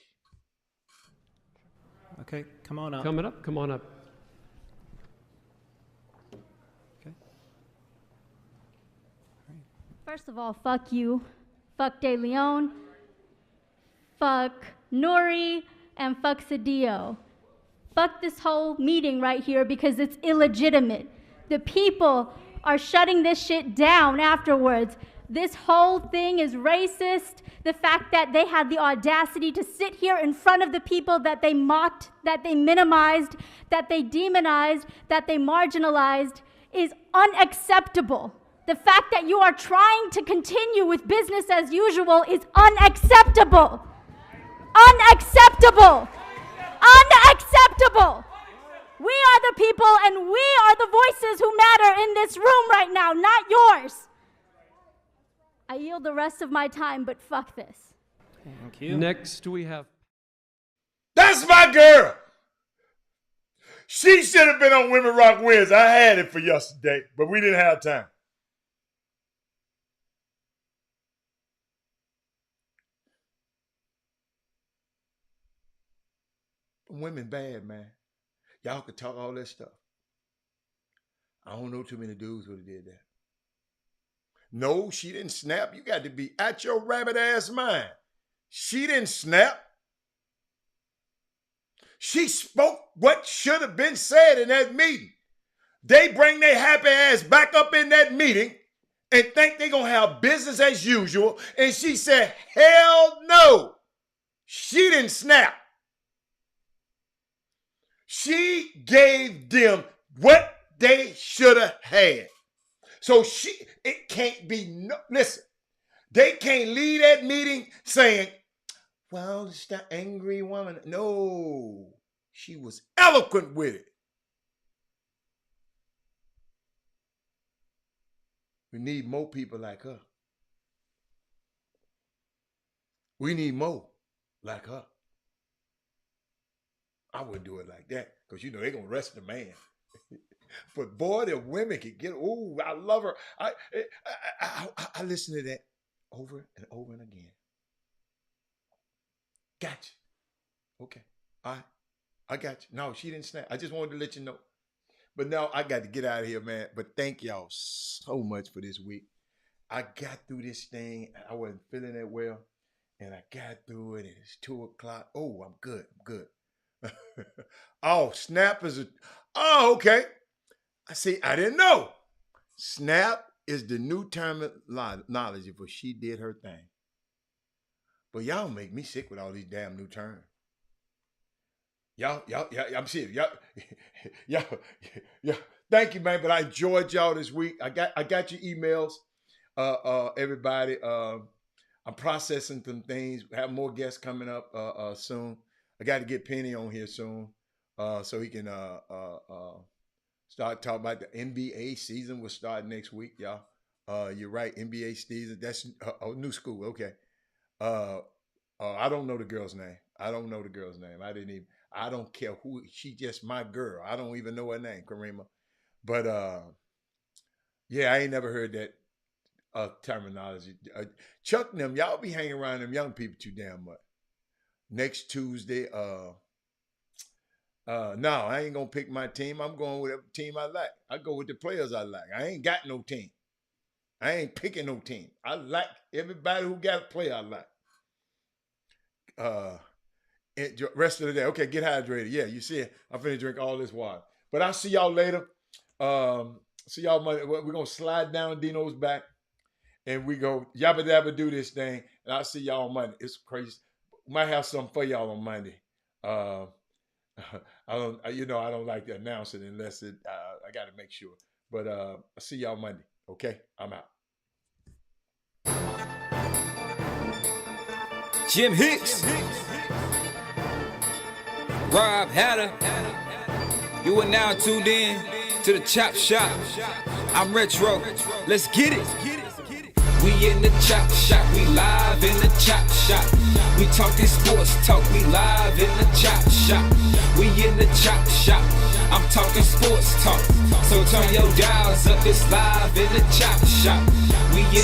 Okay, come on up. Coming up, come on up. Okay. First of all, fuck you. Fuck De Leon. Fuck Nori. And fuck Cedillo. Fuck this whole meeting right here because it's illegitimate. The people are shutting this shit down afterwards. This whole thing is racist. The fact that they had the audacity to sit here in front of the people that they mocked, that they minimized, that they demonized, that they marginalized is unacceptable. The fact that you are trying to continue with business as usual is unacceptable. Unacceptable. Unacceptable. We are the people and we are the voices who matter in this room right now, not yours. I yield the rest of my time, but fuck this. Thank you. Next we have... That's my girl. She should have been on Women Rock Wins. I had it for yesterday, but we didn't have time. Women bad, man. Y'all could talk all that stuff. I don't know too many dudes would have did that. No, she didn't snap. You got to be out your rabbit ass mind. She didn't snap. She spoke what should have been said in that meeting. They bring their happy ass back up in that meeting and think they're going to have business as usual. And she said, hell no. She didn't snap. She gave them what they should have had. So it can't be, listen, they can't leave that meeting saying, well, it's the angry woman. No, she was eloquent with it. We need more people like her. We need more like her. I wouldn't do it like that because, you know, they're going to arrest the man. But boy, the women can get, ooh, I love her. I listen to that over and over and again. Gotcha. Okay. All right. I got you. No, she didn't snap. I just wanted to let you know. But now I got to get out of here, man. But thank y'all so much for this week. I got through this thing. I wasn't feeling that well. And I got through it. And it's 2 o'clock. Oh, I'm good. I'm good. Oh, Snap is oh, okay. I see. I didn't know. Snap is the new terminology for she did her thing. But y'all make me sick with all these damn new terms. Y'all, I'm serious. Y'all. Thank you, man. But I enjoyed y'all this week. I got your emails, everybody. I'm processing some things. Have more guests coming up soon. I got to get Penny on here soon, so he can start talking about the NBA season. Will start next week, y'all. You're right, NBA season. That's new school. Okay. I don't know the girl's name. I don't care who. She just my girl. I don't even know her name, Karima. But yeah, I ain't never heard that terminology. Chuck and them, y'all be hanging around them young people too damn much. Next Tuesday, no, I ain't gonna pick my team. I'm going with the team I like. I go with the players I like. I ain't got no team. I ain't picking no team. I like everybody who got a player I like. Rest of the day. Okay, get hydrated. Yeah, you see it. I'm finna drink all this water. But I'll see y'all later. See y'all Monday. We're gonna slide down Dino's back and we go yabba dabba do this thing. And I'll see y'all on Monday. It's crazy. Might have something for y'all on Monday. I don't like to announce it unless it I gotta make sure. But I'll see y'all Monday. Okay, I'm out. Jim Hicks, Rob Hatter, you are now tuned in to the Chop Shop. I'm Retro, let's get it. We in the Chop Shop, we live in the Chop Shop. We talking sports talk, we live in the Chop Shop. We in the Chop Shop, I'm talking sports talk. So turn your dials up, it's live in the Chop Shop. We in